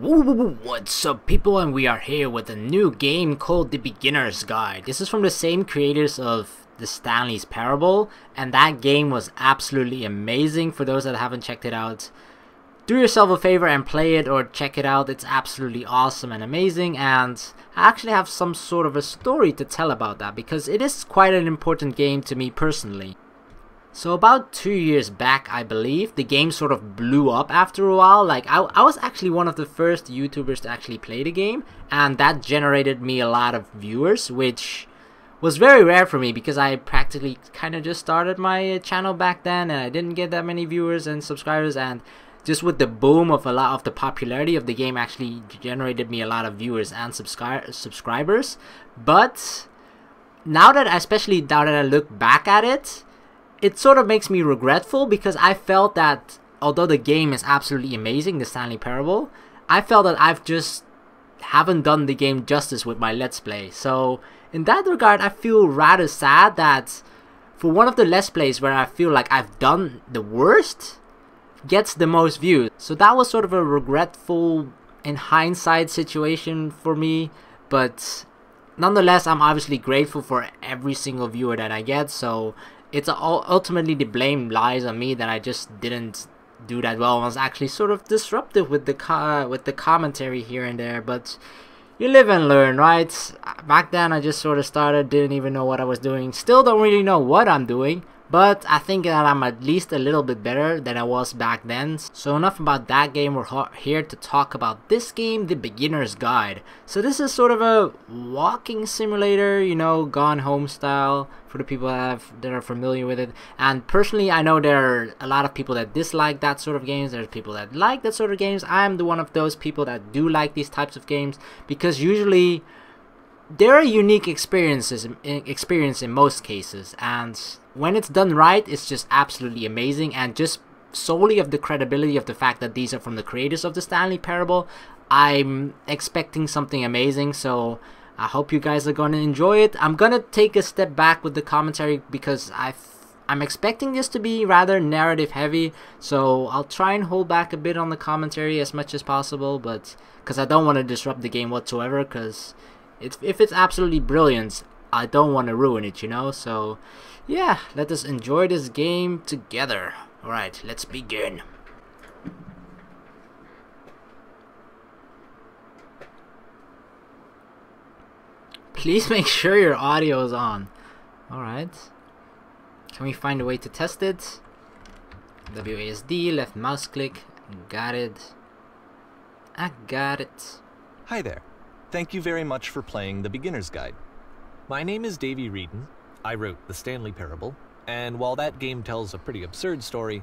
What's up people, and we are here with a new game called The Beginner's Guide. This is from the same creators of the Stanley Parable, and that game was absolutely amazing. For those that haven't checked it out, do yourself a favor and play it or check it out. It's absolutely awesome and amazing, and I actually have some sort of a story to tell about that because it is quite an important game to me personally. So about 2 years back, I believe, the game sort of blew up after a while. Like, I was actually one of the first YouTubers to actually play the game, and that generated me a lot of viewers, which was very rare for me because I practically kind of just started my channel back then, and I didn't get that many viewers and subscribers, and just with the boom of a lot of the popularity of the game actually generated me a lot of viewers and subscribers. But now that, especially now that I look back at it, it sort of makes me regretful because I felt that although the game is absolutely amazing, the Stanley Parable, I felt that I've just haven't done the game justice with my Let's Play. So in that regard, I feel rather sad that for one of the Let's Plays where I feel like I've done the worst, gets the most views. So that was sort of a regretful, in hindsight, situation for me, but nonetheless, I'm obviously grateful for every single viewer that I get. So it's ultimately the blame lies on me that I just didn't do that well. I was actually sort of disruptive with the commentary here and there, but you live and learn, right? Back then I just sort of started, didn't even know what I was doing, still don't really know what I'm doing, but I think that I'm at least a little bit better than I was back then. So enough about that game. We're here to talk about this game, The Beginner's Guide. So this is sort of a walking simulator, you know, Gone Home style, for the people that are familiar with it. And personally, I know there are a lot of people that dislike that sort of games. There's people that like that sort of games. I'm one of those people that do like these types of games because usually they're a unique experience in most cases, and when it's done right, it's just absolutely amazing. And just solely of the credibility of the fact that these are from the creators of the Stanley Parable, I'm expecting something amazing. So I hope you guys are going to enjoy it. I'm going to take a step back with the commentary because I'm expecting this to be rather narrative heavy, so I'll try and hold back a bit on the commentary as much as possible, but because I don't want to disrupt the game whatsoever, because if it's absolutely brilliant, I don't want to ruin it, you know. So yeah, let us enjoy this game together. Alright, let's begin. Please make sure your audio is on. Alright. Can we find a way to test it? WASD, left mouse click. Got it. I got it. Hi there. Thank you very much for playing The Beginner's Guide. My name is Davey Wreden. I wrote the Stanley Parable, and while that game tells a pretty absurd story,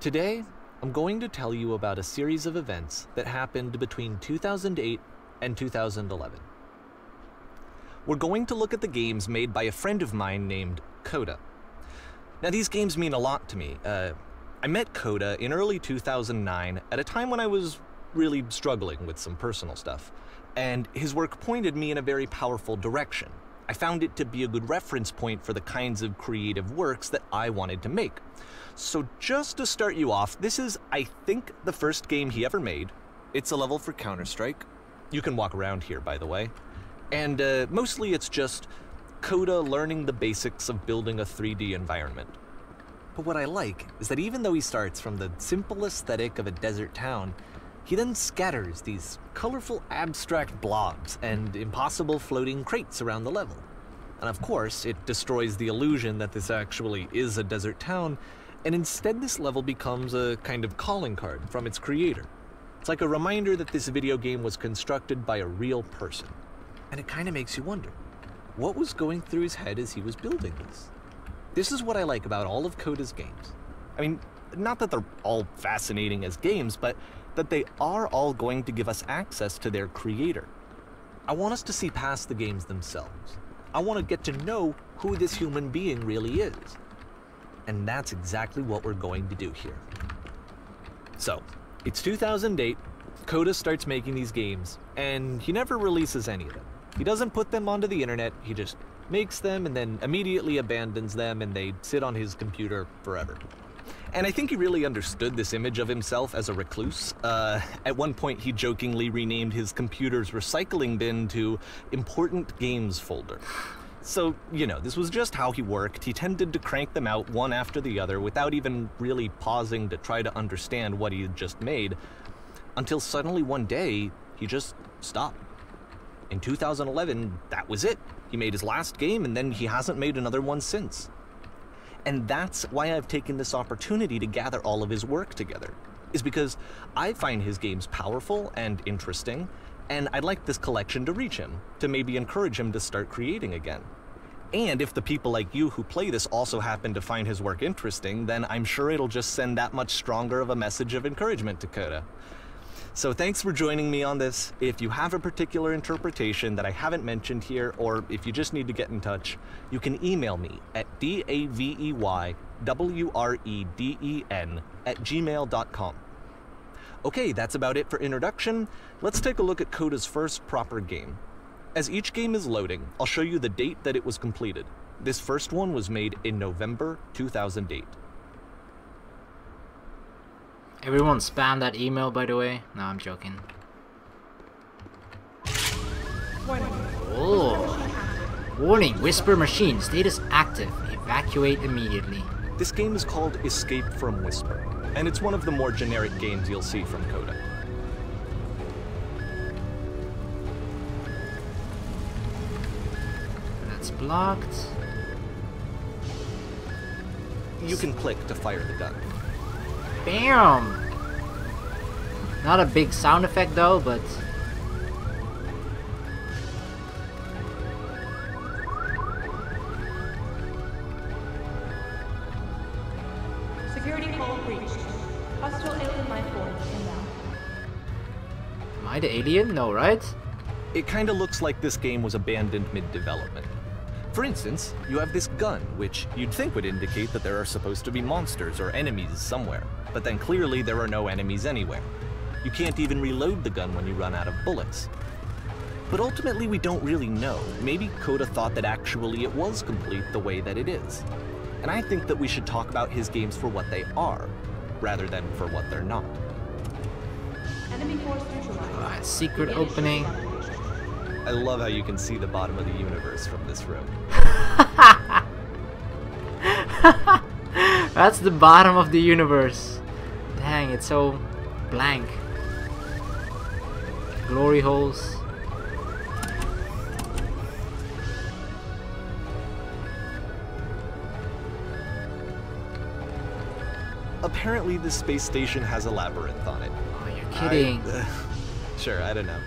today I'm going to tell you about a series of events that happened between 2008 and 2011. We're going to look at the games made by a friend of mine named Coda. Now, these games mean a lot to me. I met Coda in early 2009 at a time when I was really struggling with some personal stuff, and his work pointed me in a very powerful direction. I found it to be a good reference point for the kinds of creative works that I wanted to make. So just to start you off, this is, I think, the first game he ever made. It's a level for Counter-Strike. You can walk around here, by the way. And mostly it's just Coda learning the basics of building a 3D environment. But what I like is that even though he starts from the simple aesthetic of a desert town, he then scatters these colorful abstract blobs and impossible floating crates around the level. And of course, it destroys the illusion that this actually is a desert town, and instead this level becomes a kind of calling card from its creator. It's like a reminder that this video game was constructed by a real person. And it kind of makes you wonder, what was going through his head as he was building this? This is what I like about all of Coda's games. I mean, not that they're all fascinating as games, but that they are all going to give us access to their creator. I want us to see past the games themselves. I want to get to know who this human being really is. And that's exactly what we're going to do here. So, it's 2008, Coda starts making these games, and he never releases any of them. He doesn't put them onto the internet, he just makes them and then immediately abandons them, and they sit on his computer forever. And I think he really understood this image of himself as a recluse. At one point, he jokingly renamed his computer's recycling bin to Important Games Folder. So, you know, this was just how he worked. He tended to crank them out one after the other without even really pausing to try to understand what he had just made, until suddenly one day, he just stopped. In 2011, that was it. He made his last game, and then he hasn't made another one since. And that's why I've taken this opportunity to gather all of his work together, is because I find his games powerful and interesting, and I'd like this collection to reach him, to maybe encourage him to start creating again. And if the people like you who play this also happen to find his work interesting, then I'm sure it'll just send that much stronger of a message of encouragement to Coda. So thanks for joining me on this. If you have a particular interpretation that I haven't mentioned here, or if you just need to get in touch, you can email me at daveywreden@gmail.com. Okay, that's about it for introduction. Let's take a look at Coda's first proper game. As each game is loading, I'll show you the date that it was completed. This first one was made in November 2008. Everyone spam that email, by the way. No, I'm joking. Oh. Warning, Whisper Machine, status active. Evacuate immediately. This game is called Escape from Whisper, and it's one of the more generic games you'll see from Coda. That's blocked. You can click to fire the gun. Bam! Not a big sound effect though, but... Security hull breached. Hostile alien life form inbound. Am I the alien? No, right? It kinda looks like this game was abandoned mid-development. For instance, you have this gun, which you'd think would indicate that there are supposed to be monsters or enemies somewhere, but then clearly there are no enemies anywhere. You can't even reload the gun when you run out of bullets. But ultimately we don't really know. Maybe Coda thought that actually it was complete the way that it is. And I think that we should talk about his games for what they are, rather than for what they're not. Enemy force neutralized. Alright, secret opening. I love how you can see the bottom of the universe from this room. That's the bottom of the universe. Dang, it's so blank. Glory holes. Apparently this space station has a labyrinth on it. Oh, you're kidding. Sure, I don't know.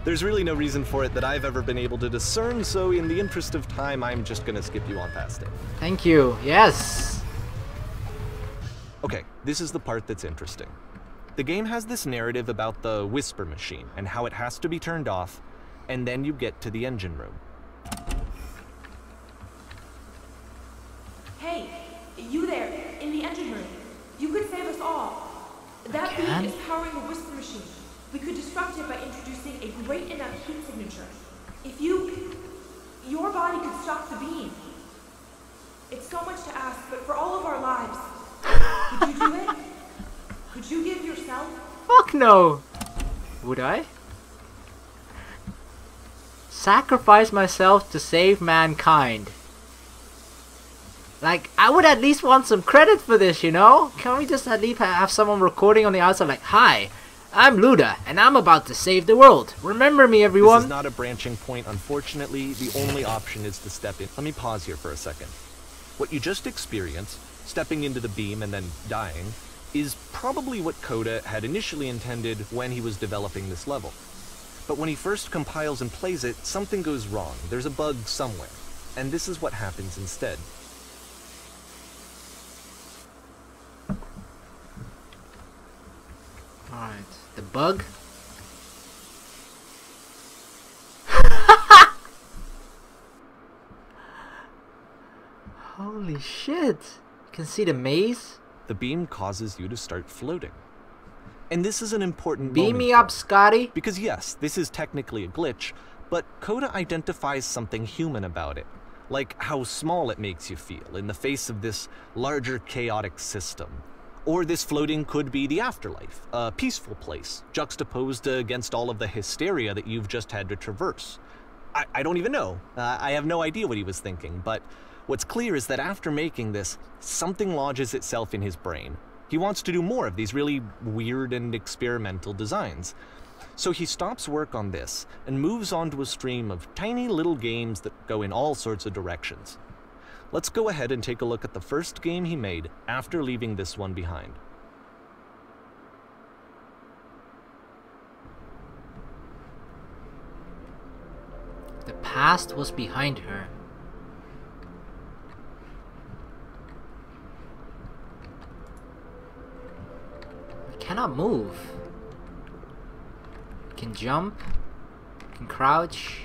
There's really no reason for it that I've ever been able to discern, so in the interest of time, I'm just gonna skip you on past it. Thank you. Yes. Okay, this is the part that's interesting. The game has this narrative about the Whisper Machine and how it has to be turned off, and then you get to the engine room. Hey, you there, in the engine room. You could save us all. That beam is powering the Whisper Machine. We could disrupt it by introducing a great enough heat signature. If your body could stop the beam. It's so much to ask, but for all of our lives, would you do it? Could you give yourself? Fuck no. Would I? Sacrifice myself to save mankind. Like, I would at least want some credit for this, you know? Can we just at least have someone recording on the outside like, hi, I'm Luda, and I'm about to save the world. Remember me, everyone. This is not a branching point, unfortunately. The only option is to step in. Let me pause here for a second. What you just experienced, stepping into the beam and then dying, is probably what Coda had initially intended when he was developing this level. But when he first compiles and plays it, something goes wrong. There's a bug somewhere. And this is what happens instead. Alright, the bug. Holy shit! You can see the maze? The beam causes you to start floating. And this is an important Beam moment me up, Scotty! because yes, this is technically a glitch, but Coda identifies something human about it. Like how small it makes you feel in the face of this larger chaotic system. Or this floating could be the afterlife, a peaceful place, juxtaposed against all of the hysteria that you've just had to traverse. I don't even know. I have no idea what he was thinking, but what's clear is that after making this, something lodges itself in his brain. He wants to do more of these really weird and experimental designs. So he stops work on this and moves on to a stream of tiny little games that go in all sorts of directions. Let's go ahead and take a look at the first game he made after leaving this one behind. The past was behind her. I cannot move. I can jump, I can crouch.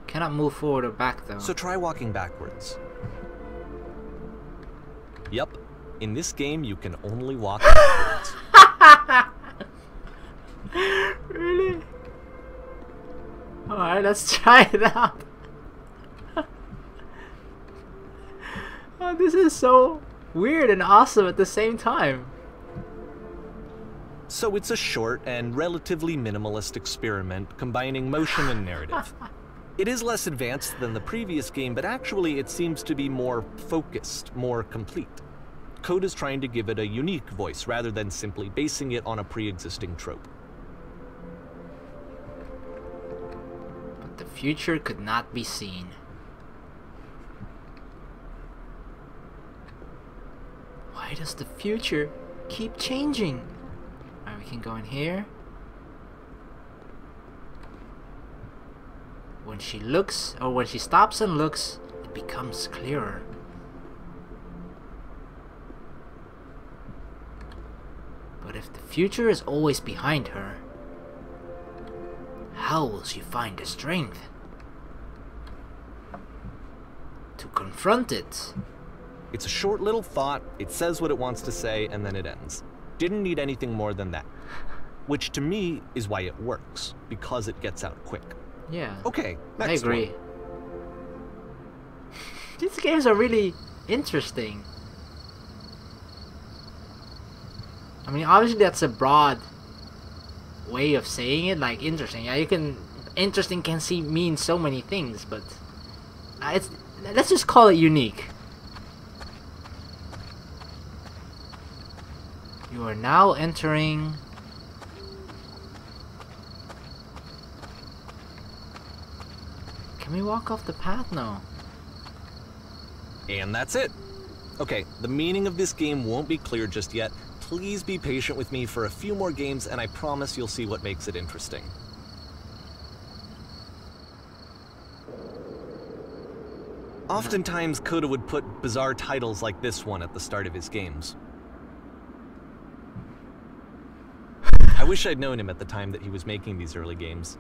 Cannot move forward or back though. So try walking backwards. Yep, in this game you can only walk backwards. Really? Alright, let's try it out. Oh, this is so weird and awesome at the same time. So it's a short and relatively minimalist experiment combining motion and narrative. It is less advanced than the previous game, but actually it seems to be more focused, more complete. Code is trying to give it a unique voice rather than simply basing it on a pre-existing trope. But the future could not be seen. Why does the future keep changing? Alright, we can go in here. When she looks, or when she stops and looks, it becomes clearer. But if the future is always behind her, how will she find the strength to confront it? It's a short little thought, it says what it wants to say, and then it ends. Didn't need anything more than that. Which to me is why it works, because it gets out quick. Yeah. Okay, next I agree. one. These games are really interesting. I mean, obviously that's a broad way of saying it, like interesting. Yeah, you can interesting can mean so many things, but let's just call it unique. You are now entering Can we walk off the path now? And that's it. Okay, the meaning of this game won't be clear just yet. Please be patient with me for a few more games, and I promise you'll see what makes it interesting. Oftentimes, Coda would put bizarre titles like this one at the start of his games. I wish I'd known him at the time that he was making these early games.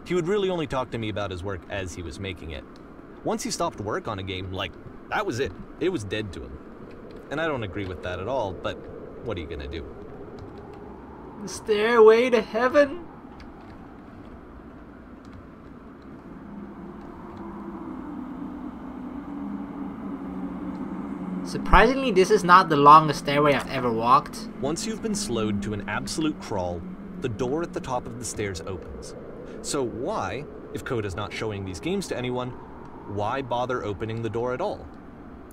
He would really only talk to me about his work as he was making it. Once he stopped work on a game, like, that was it. It was dead to him. And I don't agree with that at all, but what are you gonna do? The stairway to heaven? Surprisingly, this is not the longest stairway I've ever walked. Once you've been slowed to an absolute crawl, the door at the top of the stairs opens. So why, if Coda's not showing these games to anyone, why bother opening the door at all?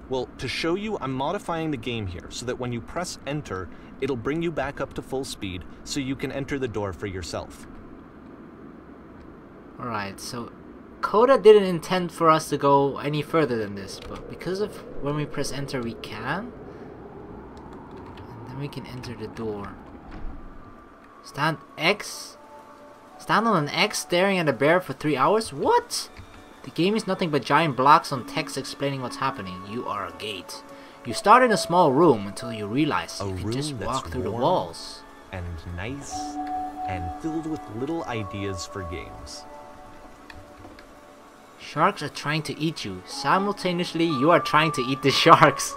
Well, to show you, I'm modifying the game here so that when you press enter, it'll bring you back up to full speed so you can enter the door for yourself. Alright, so Coda didn't intend for us to go any further than this, but because of when we press enter we can, and then we can enter the door. Stand on an X staring at a bear for 3 hours? What? The game is nothing but giant blocks on text explaining what's happening. You are a gate. You start in a small room until you realize you can just walk through the walls. And nice, and filled with little ideas for games. Sharks are trying to eat you. Simultaneously, you are trying to eat the sharks.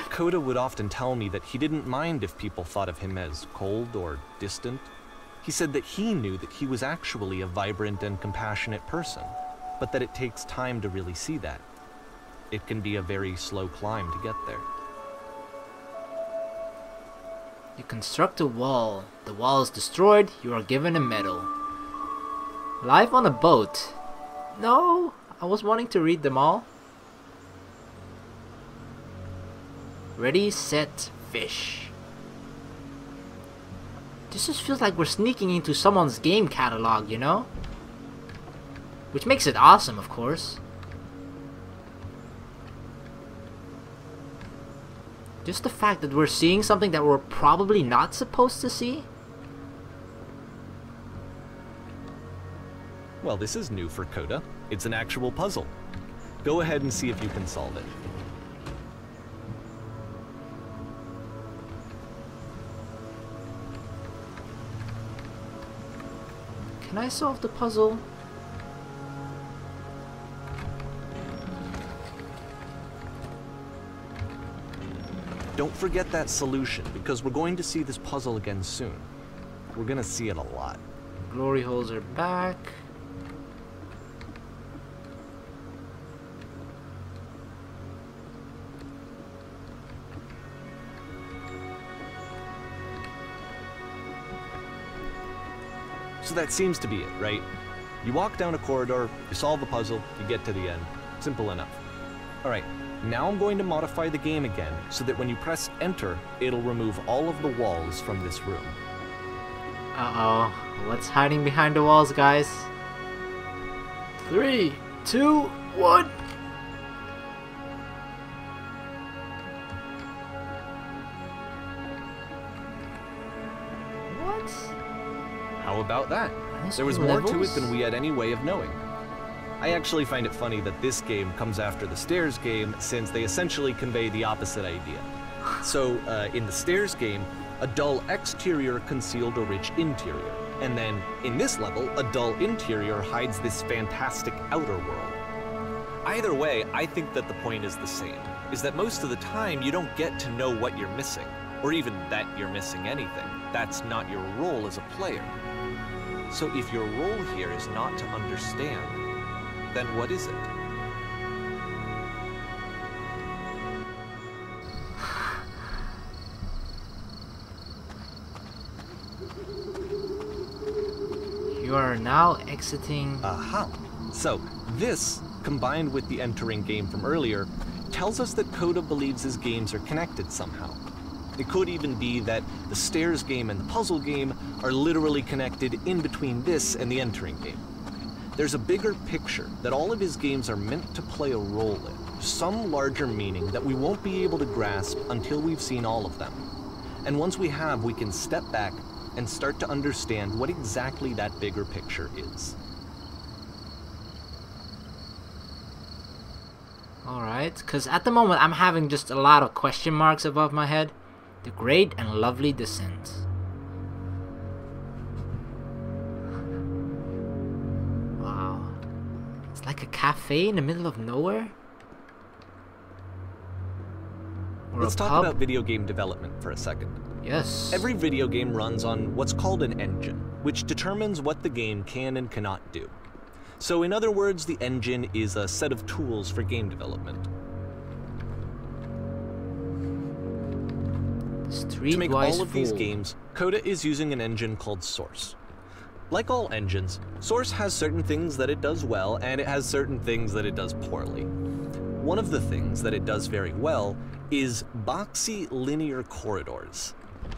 Coda would often tell me that he didn't mind if people thought of him as cold or distant. He said that he knew that he was actually a vibrant and compassionate person, but that it takes time to really see that. It can be a very slow climb to get there. You construct a wall. The wall is destroyed. You are given a medal. Life on a boat. No, I was wanting to read them all. Ready, set, fish. This just feels like we're sneaking into someone's game catalog, you know? Which makes it awesome, of course. Just the fact that we're seeing something that we're probably not supposed to see. Well, this is new for Coda. It's an actual puzzle. Go ahead and see if you can solve it. Can I solve the puzzle? Don't forget that solution, because we're going to see this puzzle again soon. We're gonna see it a lot. Glory holes are back. So that seems to be it, right? You walk down a corridor, you solve the puzzle, you get to the end. Simple enough. Alright, now I'm going to modify the game again so that when you press enter, it'll remove all of the walls from this room. Uh-oh. What's hiding behind the walls, guys? 3, 2, 1. What? How about that? There was more to it than we had any way of knowing. I actually find it funny that this game comes after the Stairs game, since they essentially convey the opposite idea. So, in the Stairs game, a dull exterior concealed a rich interior. And then, in this level, a dull interior hides this fantastic outer world. Either way, I think that the point is the same, is that most of the time you don't get to know what you're missing, or even that you're missing anything. That's not your role as a player. So if your role here is not to understand, then what is it? You are now exiting. Aha! So, this, combined with the entering game from earlier, tells us that Coda believes his games are connected somehow. It could even be that the Stairs game and the puzzle game are literally connected in between this and the entering game. There's a bigger picture that all of his games are meant to play a role in, some larger meaning that we won't be able to grasp until we've seen all of them. And once we have, we can step back and start to understand what exactly that bigger picture is. Alright, because at the moment I'm having just a lot of question marks above my head. The Great and Lovely Descent. Wow. It's like a cafe in the middle of nowhere? Or Let's a talk pub? about video game development for a second. Yes. Every video game runs on what's called an engine, which determines what the game can and cannot do. So in other words, the engine is a set of tools for game development. To make all of these games, Coda is using an engine called Source. Like all engines, Source has certain things that it does well, and it has certain things that it does poorly. One of the things that it does very well is boxy linear corridors.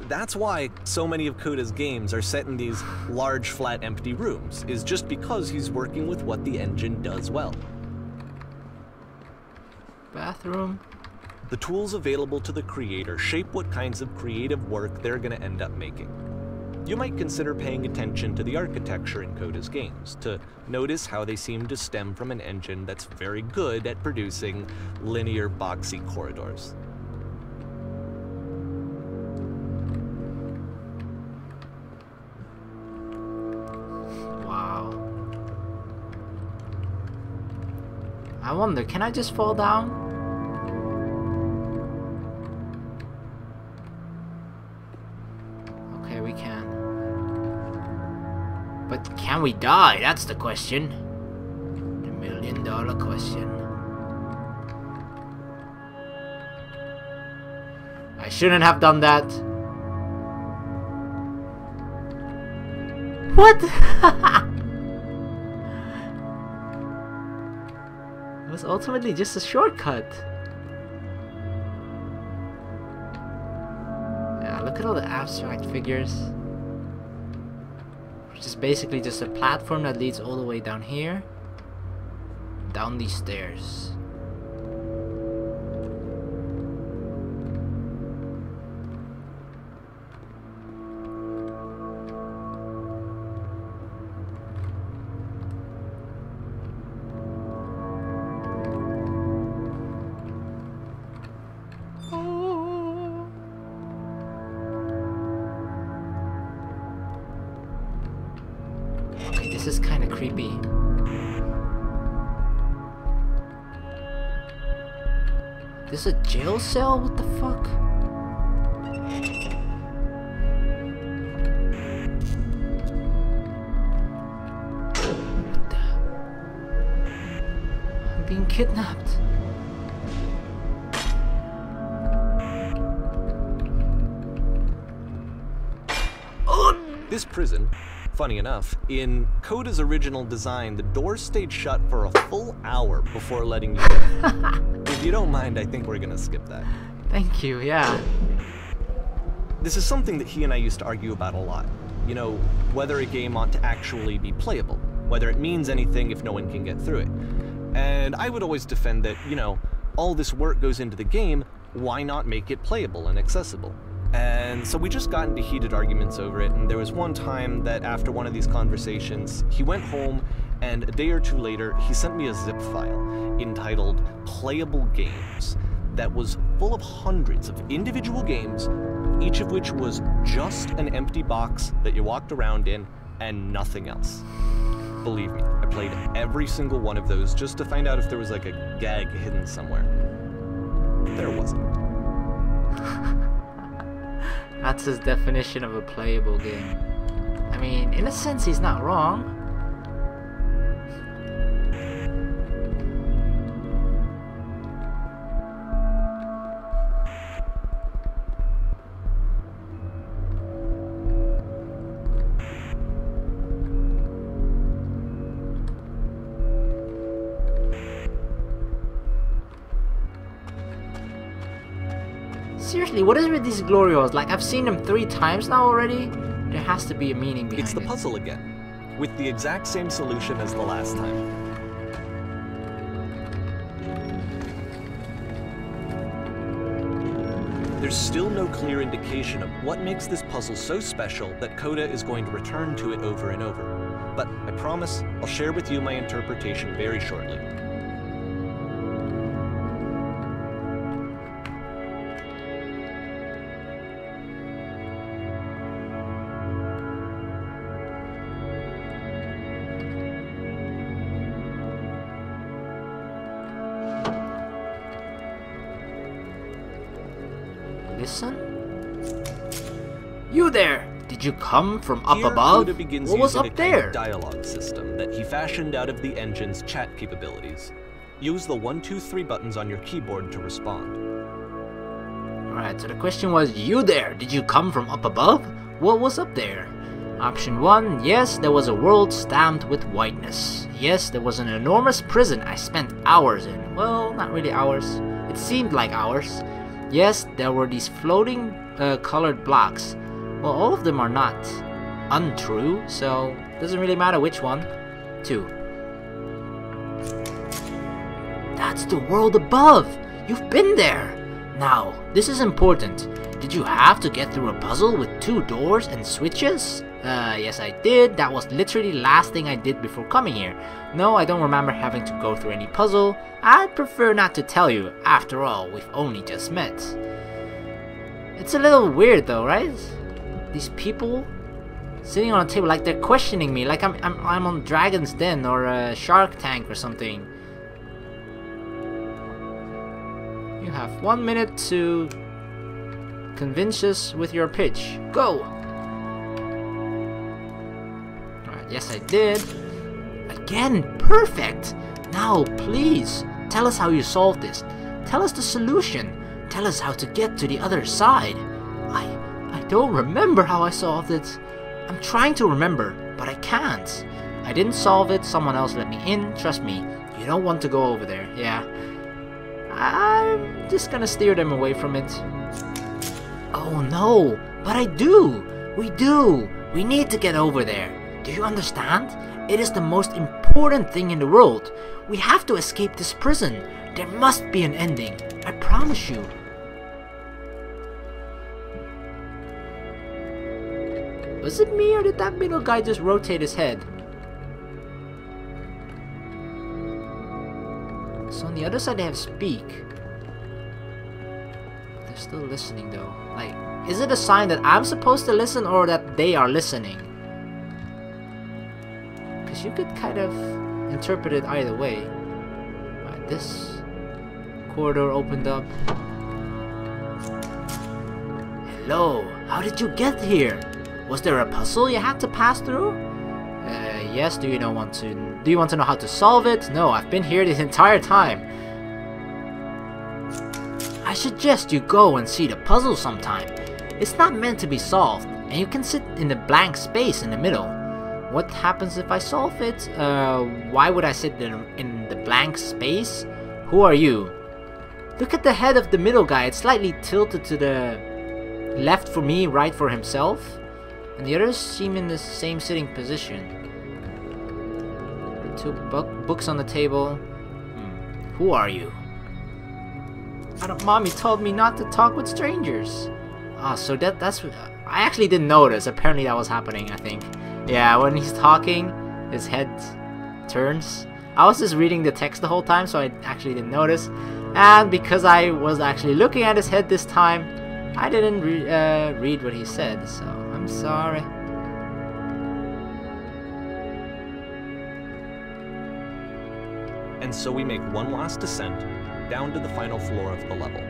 That's why so many of Coda's games are set in these large, flat, empty rooms, is just because he's working with what the engine does well. Bathroom. The tools available to the creator shape what kinds of creative work they're going to end up making. You might consider paying attention to the architecture in Coda's games, to notice how they seem to stem from an engine that's very good at producing linear, boxy corridors. Wow. I wonder, can I just fall down? We can. But can we die? That's the question. The $1,000,000 question. I shouldn't have done that. What? It was ultimately just a shortcut. Yeah, look at all the abstract figures. Which is basically just a platform that leads all the way down here. Down these stairs. Okay, this is kind of creepy. This a jail cell? What the fuck? What the? I'm being kidnapped. This prison, funny enough, in Coda's original design, the doors stayed shut for a full hour before letting you in. If you don't mind, I think we're gonna skip that. Thank you, yeah. This is something that he and I used to argue about a lot. You know, whether a game ought to actually be playable, whether it means anything if no one can get through it. And I would always defend that, you know, all this work goes into the game, why not make it playable and accessible? And so we just got into heated arguments over it, and there was one time that after one of these conversations, he went home, and a day or two later, he sent me a zip file entitled Playable Games that was full of hundreds of individual games, each of which was just an empty box that you walked around in and nothing else. Believe me, I played every single one of those just to find out if there was like a gag hidden somewhere. There wasn't. That's his definition of a playable game. I mean, in a sense, he's not wrong. Seriously, what is with these Glorios? Like, I've seen them 3 times now already. There has to be a meaning behind it. It's the puzzle again, with the exact same solution as the last time. There's still no clear indication of what makes this puzzle so special that Coda is going to return to it over and over. But I promise I'll share with you my interpretation very shortly. Listen? You there! Did you come from up Here, above? Coda begins What was using up a kind there? of dialogue system that he fashioned out of the engine's chat capabilities. Use the 1, 2, 3 buttons on your keyboard to respond. Alright, so the question was, you there! Did you come from up above? What was up there? Option 1, yes, there was a world stamped with whiteness. Yes, there was an enormous prison I spent hours in. Well, not really hours. It seemed like hours. Yes, there were these floating colored blocks. Well, all of them are not untrue, so it doesn't really matter which one. 2. That's the world above! You've been there! Now, this is important. Did you have to get through a puzzle with 2 doors and switches? Yes I did. That was literally the last thing I did before coming here. No, I don't remember having to go through any puzzle. I'd prefer not to tell you. After all, we've only just met. It's a little weird though, right? These people sitting on a table like they're questioning me, like I'm on Dragon's Den or Shark Tank or something. You have 1 minute to convince us with your pitch. Go! Yes, I did. Again, perfect! Now, please, tell us how you solved this. Tell us the solution. Tell us how to get to the other side. I don't remember how I solved it. I'm trying to remember. but I can't. I didn't solve it, someone else let me in. Trust me, you don't want to go over there. Yeah. I'm just gonna steer them away from it. Oh no, but I do. We do. We need to get over there. Do you understand? It is the most important thing in the world. We have to escape this prison. There must be an ending. I promise you. Was it me or did that middle guy just rotate his head? So on the other side they have speak. They're still listening though. Like, is it a sign that I'm supposed to listen or that they are listening? Because you could kind of interpret it either way. Alright, this corridor opened up. Hello, how did you get here? Was there a puzzle you had to pass through? Yes, do you want to know how to solve it? No, I've been here this entire time. I suggest you go and see the puzzle sometime. It's not meant to be solved, and you can sit in the blank space in the middle. What happens if I solve it? Why would I sit in the blank space? Who are you? Look at the head of the middle guy. It's slightly tilted to the left for me, right for himself. And the others seem in the same sitting position. Two books on the table. Who are you? Mommy told me not to talk with strangers. Ah, so that's... I actually didn't notice. Apparently that was happening, I think. Yeah, when he's talking, his head turns. I was just reading the text the whole time, so I actually didn't notice. And because I was actually looking at his head this time, I didn't read what he said, so I'm sorry. And so we make one last descent down to the final floor of the level.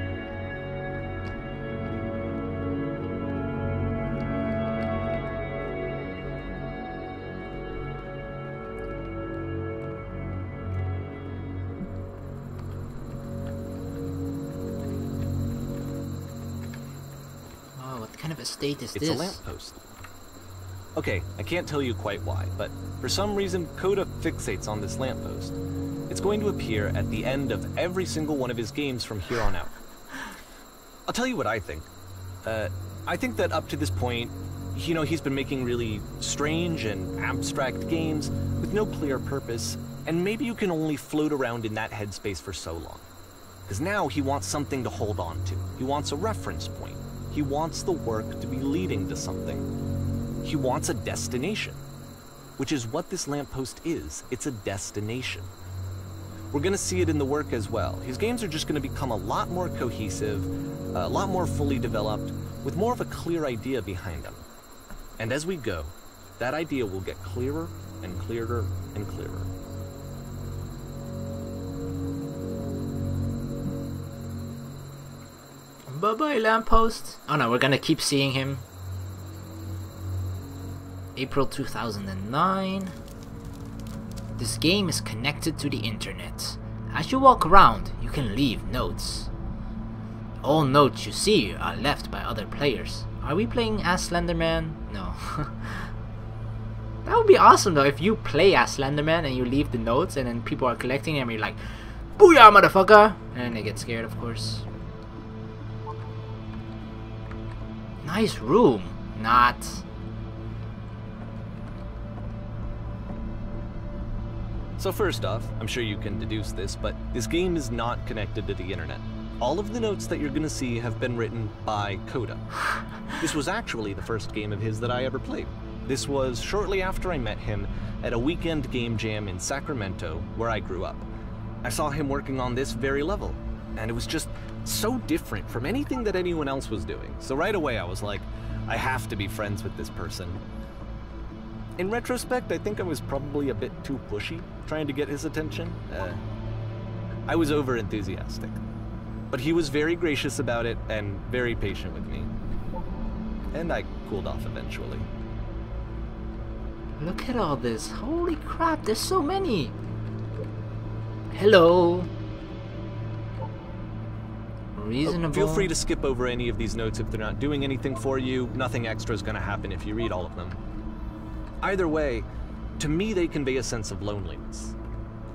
Oh, what kind of estate is this? It's a lamppost. Okay, I can't tell you quite why, but for some reason Coda fixates on this lamppost. It's going to appear at the end of every single one of his games from here on out. I'll tell you what I think. I think that up to this point, he's been making really strange and abstract games with no clear purpose, and maybe you can only float around in that headspace for so long. Because now he wants something to hold on to. He wants a reference point. He wants the work to be leading to something. He wants a destination, which is what this lamppost is. It's a destination. We're going to see it in the work as well. His games are just going to become a lot more cohesive, a lot more fully developed, with more of a clear idea behind them. And as we go, that idea will get clearer and clearer and clearer. Bye-bye, lamppost. Oh no, we're going to keep seeing him. April 2009. This game is connected to the internet. As you walk around, you can leave notes. All notes you see are left by other players. Are we playing as Slenderman? No. That would be awesome though, if you play as Slenderman and you leave the notes and then people are collecting them and you're like, "Booyah, motherfucker!" And they get scared, of course. Nice room. Not... So first off, I'm sure you can deduce this, but this game is not connected to the internet. All of the notes that you're going to see have been written by Coda. This was actually the first game of his that I ever played. This was shortly after I met him at a weekend game jam in Sacramento, where I grew up. I saw him working on this very level, and it was just so different from anything that anyone else was doing. So right away I was like, I have to be friends with this person. In retrospect, I think I was probably a bit too pushy, trying to get his attention. I was over-enthusiastic. But he was very gracious about it and very patient with me. And I cooled off eventually. Look at all this. Holy crap, there's so many. Hello. Reasonable. Feel free to skip over any of these notes if they're not doing anything for you. Nothing extra is going to happen if you read all of them. Either way, to me they convey a sense of loneliness.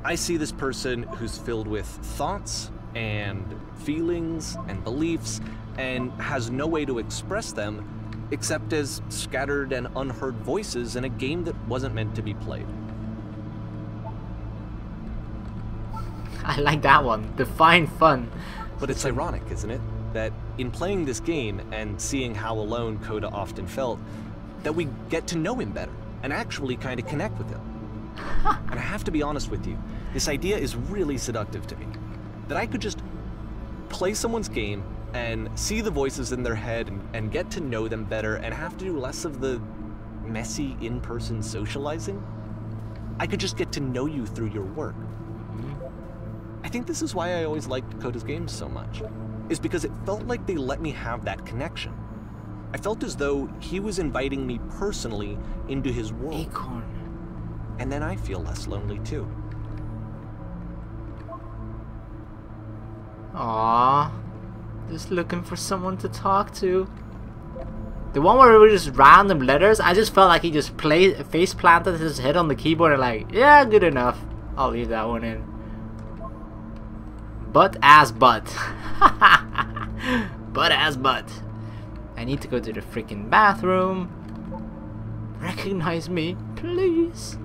I see this person who's filled with thoughts and feelings and beliefs and has no way to express them except as scattered and unheard voices in a game that wasn't meant to be played. I like that one. Define fun. But it's ironic, isn't it? That in playing this game and seeing how alone Coda often felt, that we get to know him better and actually kind of connect with him. And I have to be honest with you, this idea is really seductive to me. That I could just play someone's game and see the voices in their head and get to know them better and have to do less of the messy in-person socializing. I could just get to know you through your work. I think this is why I always liked Coda's games so much, is because it felt like they let me have that connection. I felt as though he was inviting me personally into his world. Acorn. And then I feel less lonely too. Aww. Just looking for someone to talk to. The one where it was just random letters, I just felt like he just face planted his head on the keyboard and like, yeah, good enough. I'll leave that one in. Butt as butt. Butt as butt. I need to go to the freaking bathroom. Recognize me, please.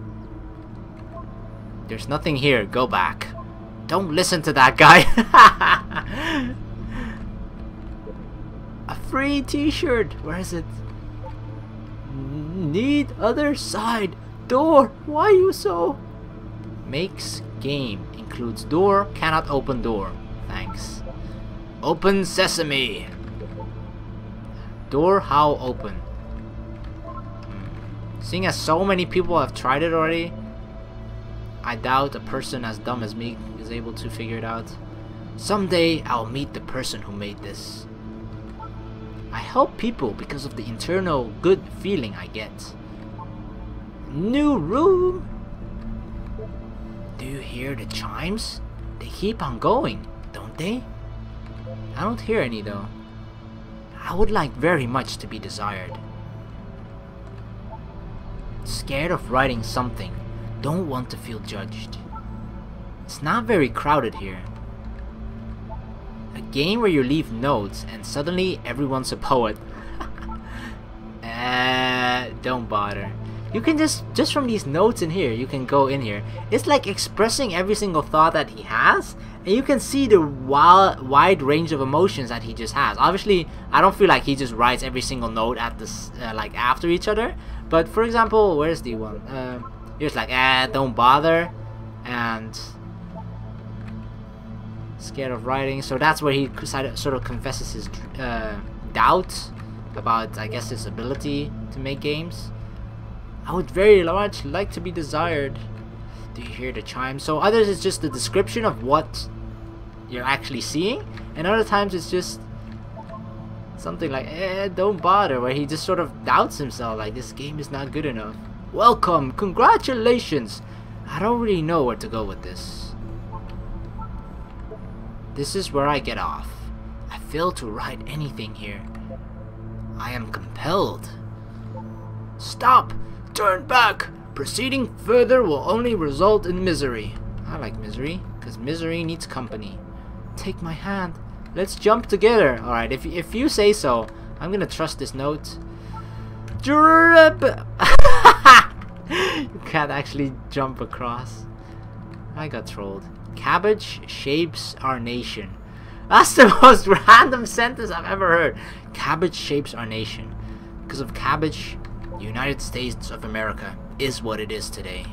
There's nothing here. Go back. Don't listen to that guy. A free t-shirt. Where is it? Need other side. Door. Why you so? Makes game. Includes door. Cannot open door. Thanks. Open sesame. Door how open? Seeing as so many people have tried it already, I doubt a person as dumb as me is able to figure it out. Someday I'll meet the person who made this. I help people because of the internal good feeling I get. New room. Do you hear the chimes? They keep on going, don't they? I don't hear any though. I would like very much to be desired. Scared of writing something. Don't want to feel judged. It's not very crowded here. A game where you leave notes and suddenly everyone's a poet. Don't bother. You can just from these notes in here, you can go in here. It's like expressing every single thought that he has, and you can see the wide range of emotions that he just has. Obviously, I don't feel like he just writes every single note at this like after each other. But for example, where's the one? Here's like don't bother, and scared of writing. So that's where he sort of confesses his doubt about, I guess, his ability to make games. I would very much like to be desired. Do you hear the chime? So others it's just the description of what you're actually seeing, and other times it's just something like don't bother, where he just sort of doubts himself, like this game is not good enough. Welcome, congratulations. I don't really know where to go with this. This is where I get off. I fail to write anything here. I am compelled. Stop! Turn back! Proceeding further will only result in misery. I like misery, because misery needs company. Take my hand. Let's jump together. Alright, if you say so, I'm gonna trust this note. You can't actually jump across. I got trolled. Cabbage shapes our nation. That's the most random sentence I've ever heard. Cabbage shapes our nation. Because of cabbage, the United States of America is what it is today.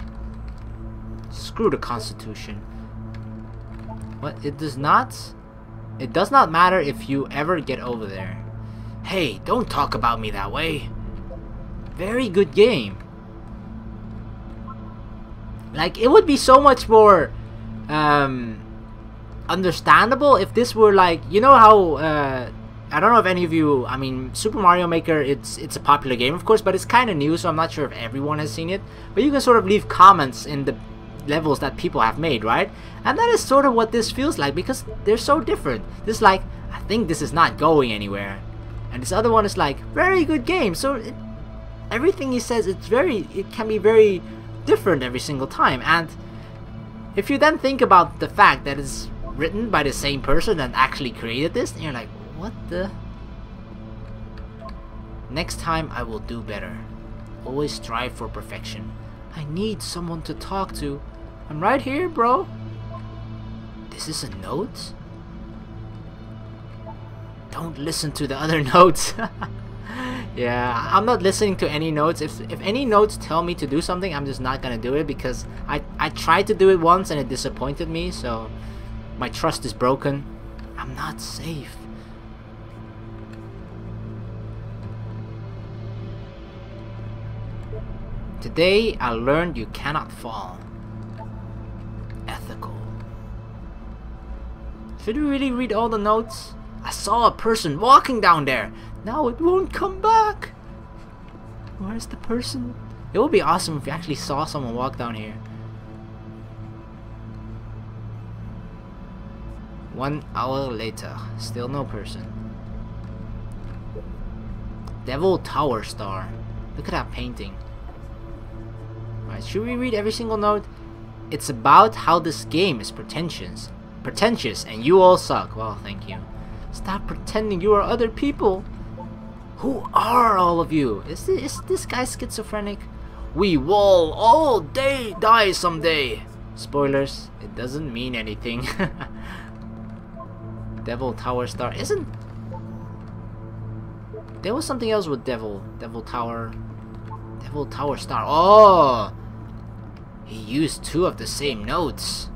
Screw the Constitution. What? It does not matter if you ever get over there. Hey, don't talk about me that way. Very good game. Like, it would be so much more understandable if this were like, you know how I don't know if any of you, I mean, Super Mario Maker, it's a popular game, of course, but it's kind of new, so I'm not sure if everyone has seen it. But you can sort of leave comments in the levels that people have made, right? And that is sort of what this feels like, because they're so different. This like, I think this is not going anywhere. And this other one is like, very good game. So everything he says, it can be very different every single time. And if you then think about the fact that it's written by the same person that actually created this, and you're like, what the? Next time I will do better. Always strive for perfection. I need someone to talk to. I'm right here, bro. This is a note? Don't listen to the other notes. Yeah, I'm not listening to any notes. If any notes tell me to do something, I'm just not gonna do it, because I tried to do it once and it disappointed me, so my trust is broken. I'm not safe. Today I learned you cannot fall. Ethical. Should we really read all the notes? I saw a person walking down there. Now it won't come back. Where's the person? It would be awesome if we actually saw someone walk down here. 1 hour later, still no person. Devil Tower Star. Look at that painting. Alright, should we read every single note? It's about how this game is pretentious, and you all suck. Well, thank you. Stop pretending you are other people. Who are all of you? Is this guy schizophrenic? We will all die someday. Spoilers, it doesn't mean anything. Devil Tower Star isn't. There was something else with Devil Tower Star. Oh, he used 2 of the same notes.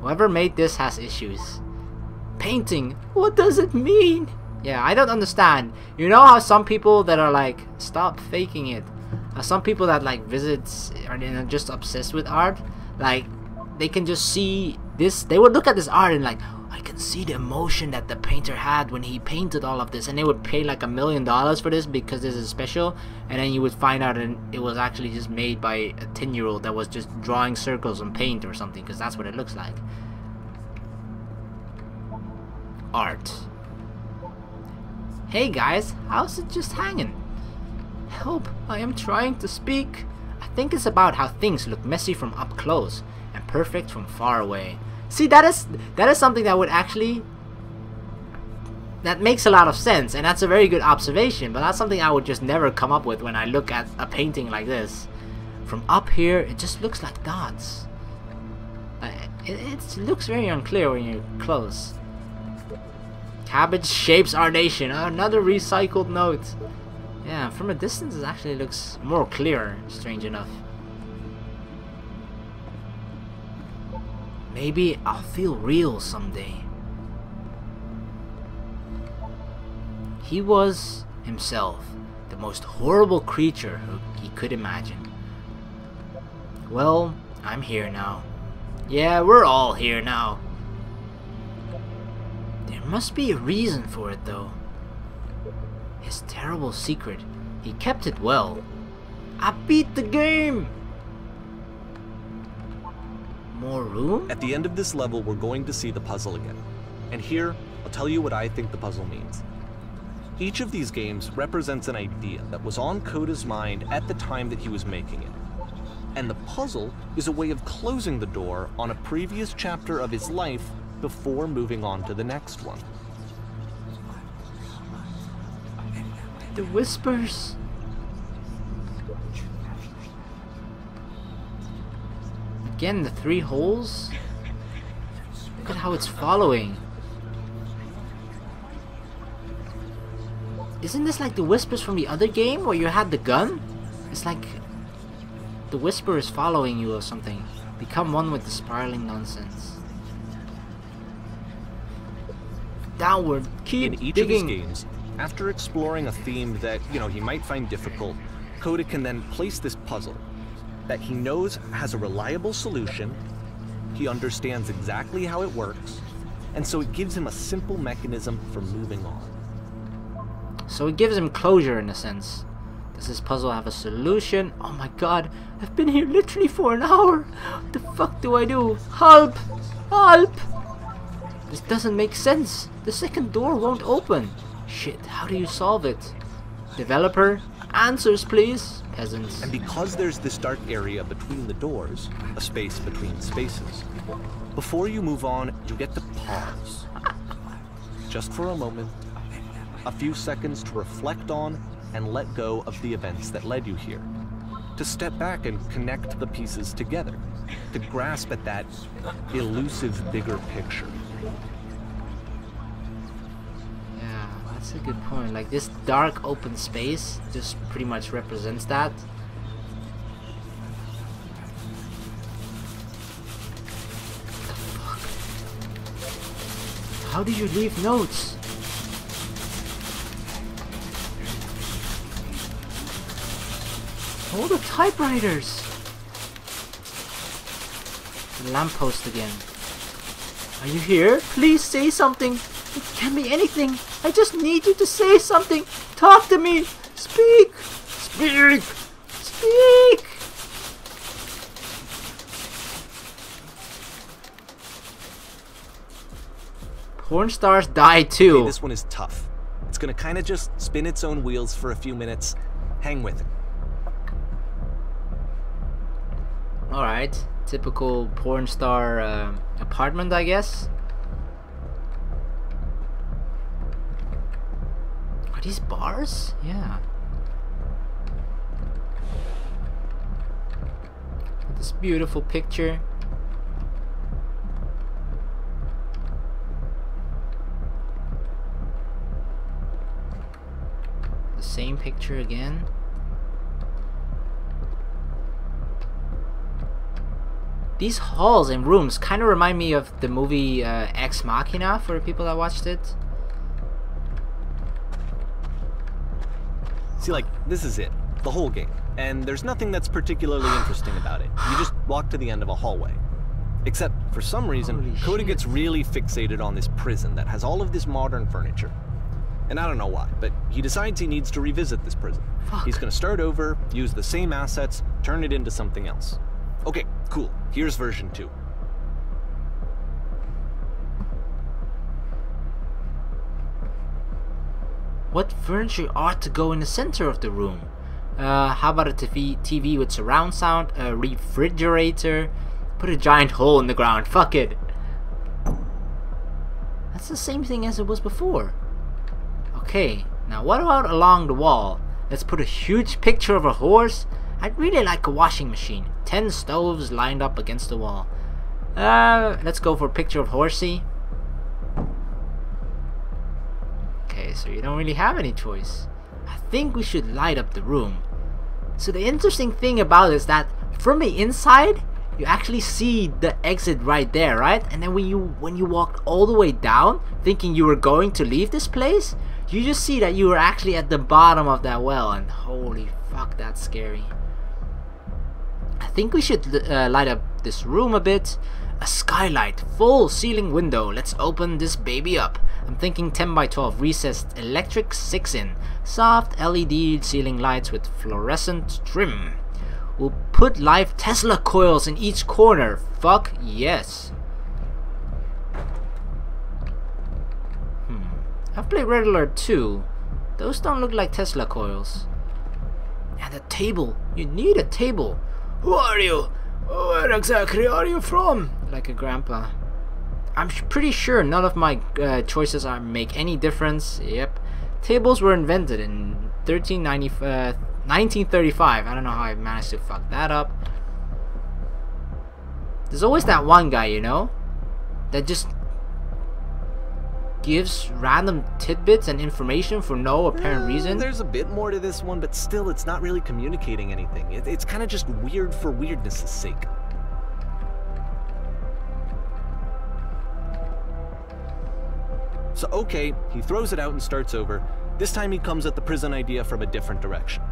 Whoever made this has issues. Painting, what does it mean? Yeah, I don't understand. You know how some people that are like, stop faking it. Some people that like visits are just obsessed with art, like they can just see this. They would look at this art and like, I can see the emotion that the painter had when he painted all of this, and they would pay like $1 million for this because this is special. And then you would find out and it was actually just made by a 10-year-old that was just drawing circles on paint or something, because that's what it looks like. Art. Hey guys, how's it just hanging? Help, I am trying to speak. I think it's about how things look messy from up close and perfect from far away. See, that is something that would actually, that makes a lot of sense, and that's a very good observation, but that's something I would just never come up with when I look at a painting like this. From up here, it just looks like dots. It looks very unclear when you're close. Cabbage shapes our nation. Another recycled note. Yeah, from a distance it actually looks more clear, strange enough. Maybe I'll feel real someday. He was himself the most horrible creature he could imagine. Well, I'm here now. Yeah, we're all here now. There must be a reason for it though. His terrible secret, he kept it well. I beat the game! More room? At the end of this level, we're going to see the puzzle again. And here, I'll tell you what I think the puzzle means. Each of these games represents an idea that was on Coda's mind at the time that he was making it. And the puzzle is a way of closing the door on a previous chapter of his life before moving on to the next one. The whispers. Again, the 3 holes. Look at how it's following. Isn't this like the whispers from the other game where you had the gun? It's like the whisper is following you or something. Become one with the spiraling nonsense. Downward, keep In each digging. of his games, after exploring a theme that, he might find difficult, Coda can then place this puzzle that he knows has a reliable solution, he understands exactly how it works, and so it gives him a simple mechanism for moving on. So it gives him closure in a sense. Does this puzzle have a solution? Oh my god, I've been here literally for an hour. What the fuck do I do? Help! Help! This doesn't make sense. The second door won't open. Shit, how do you solve it? Developer, answers please, peasants. And because there's this dark area between the doors, a space between spaces, before you move on, you get to pause. Just for a moment, a few seconds to reflect on and let go of the events that led you here. To step back and connect the pieces together. To grasp at that elusive bigger picture. Yeah, that's a good point. Like this dark open space just pretty much represents that. How do you leave notes? All the typewriters! The lamppost again. Are you here? Please say something. It can be anything. I just need you to say something. Talk to me. Speak. Speak. Speak. Porn stars die too. Okay, this one is tough. It's gonna kind of just spin its own wheels for a few minutes. Hang with it. Alright, typical porn star apartment, I guess. Are these bars? Yeah. This beautiful picture. The same picture again. These halls and rooms kind of remind me of the movie Ex Machina for the people that watched it. See, like, this is it. The whole game. And there's nothing that's particularly interesting about it. You just walk to the end of a hallway. Except, for some reason, Coda gets really fixated on this prison that has all of this modern furniture. And I don't know why, but he decides he needs to revisit this prison. Fuck. He's gonna start over, use the same assets, turn it into something else. Okay, cool. Here's version 2. What furniture ought to go in the center of the room? How about a TV with surround sound, a refrigerator, put a giant hole in the ground, fuck it. That's the same thing as it was before. Okay, now what about along the wall? Let's put a huge picture of a horse. I'd really like a washing machine. 10 stoves lined up against the wall. Let's go for a picture of horsey. Okay, so you don't really have any choice. I think we should light up the room. So the interesting thing about it is that from the inside, you actually see the exit right there, right? And then when you walked all the way down, thinking you were going to leave this place, you just see that you were actually at the bottom of that well, and holy fuck, that's scary. I think we should light up this room a bit. A skylight, full ceiling window. Let's open this baby up. I'm thinking 10 by 12 recessed electric 6-in. Soft LED ceiling lights with fluorescent trim. We'll put live Tesla coils in each corner. Fuck yes. I've played Red Alert 2. Those don't look like Tesla coils. And a table. You need a table. Who are you? Where exactly are you from? Like a grandpa. I'm pretty sure none of my choices make any difference. Yep. Tables were invented in 1935. I don't know how I managed to fuck that up. There's always that one guy, you know, that just gives random tidbits and information for no apparent reason. There's a bit more to this one, but still, it's not really communicating anything. It's kind of just weird for weirdness' sake. So, okay, he throws it out and starts over. This time he comes at the prison idea from a different direction.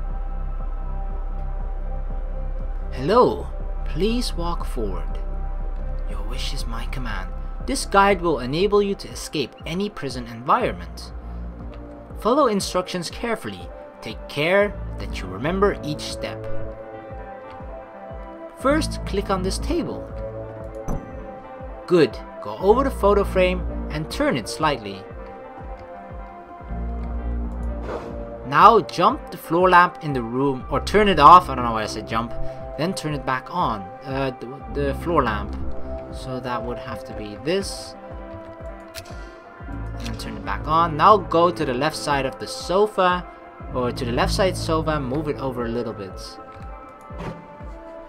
Hello, please walk forward. Your wish is my command. This guide will enable you to escape any prison environment. Follow instructions carefully. Take care that you remember each step. First, click on this table. Good. Go over the photo frame and turn it slightly. Now jump the floor lamp in the room, or turn it off. I don't know why I said jump. Then turn it back on, the floor lamp. So that would have to be this. And turn it back on. Now go to the left side of the sofa, or to the left side sofa, move it over a little bit.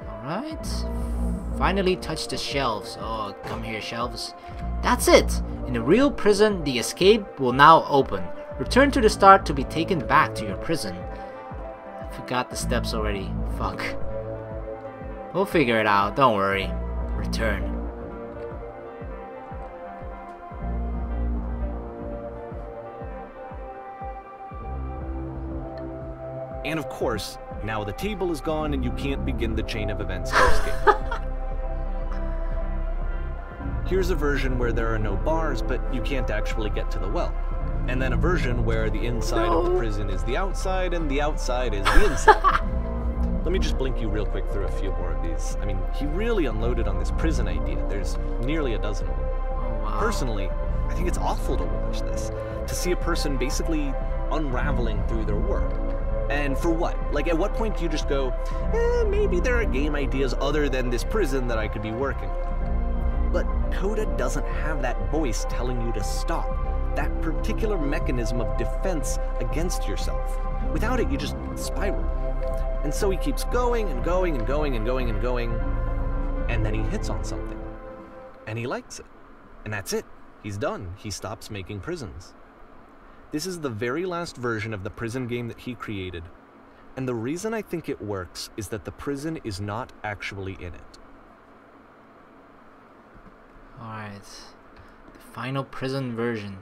Alright. Finally touch the shelves. Oh, come here, shelves. That's it! In the real prison, the escape will now open. Return to the start to be taken back to your prison. I forgot the steps already. Fuck. We'll figure it out, don't worry. Return. And of course, now the table is gone and you can't begin the chain of events to escape. Here's a version where there are no bars, but you can't actually get to the well. And then a version where the inside of the prison is the outside and the outside is the inside. Let me just blink you real quick through a few more of these. I mean, he really unloaded on this prison idea. There's nearly a dozen of them. Oh, wow. Personally, I think it's awful to watch this. To see a person basically unraveling through their work. And for what? Like, at what point do you just go, maybe there are game ideas other than this prison that I could be working on? But Coda doesn't have that voice telling you to stop. That particular mechanism of defense against yourself. Without it, you just spiral. And so he keeps going and going and going and going and going. And then he hits on something. And he likes it. And that's it. He's done. He stops making prisons. This is the very last version of the prison game that he created. And the reason I think it works is that the prison is not actually in it. Alright. The final prison version.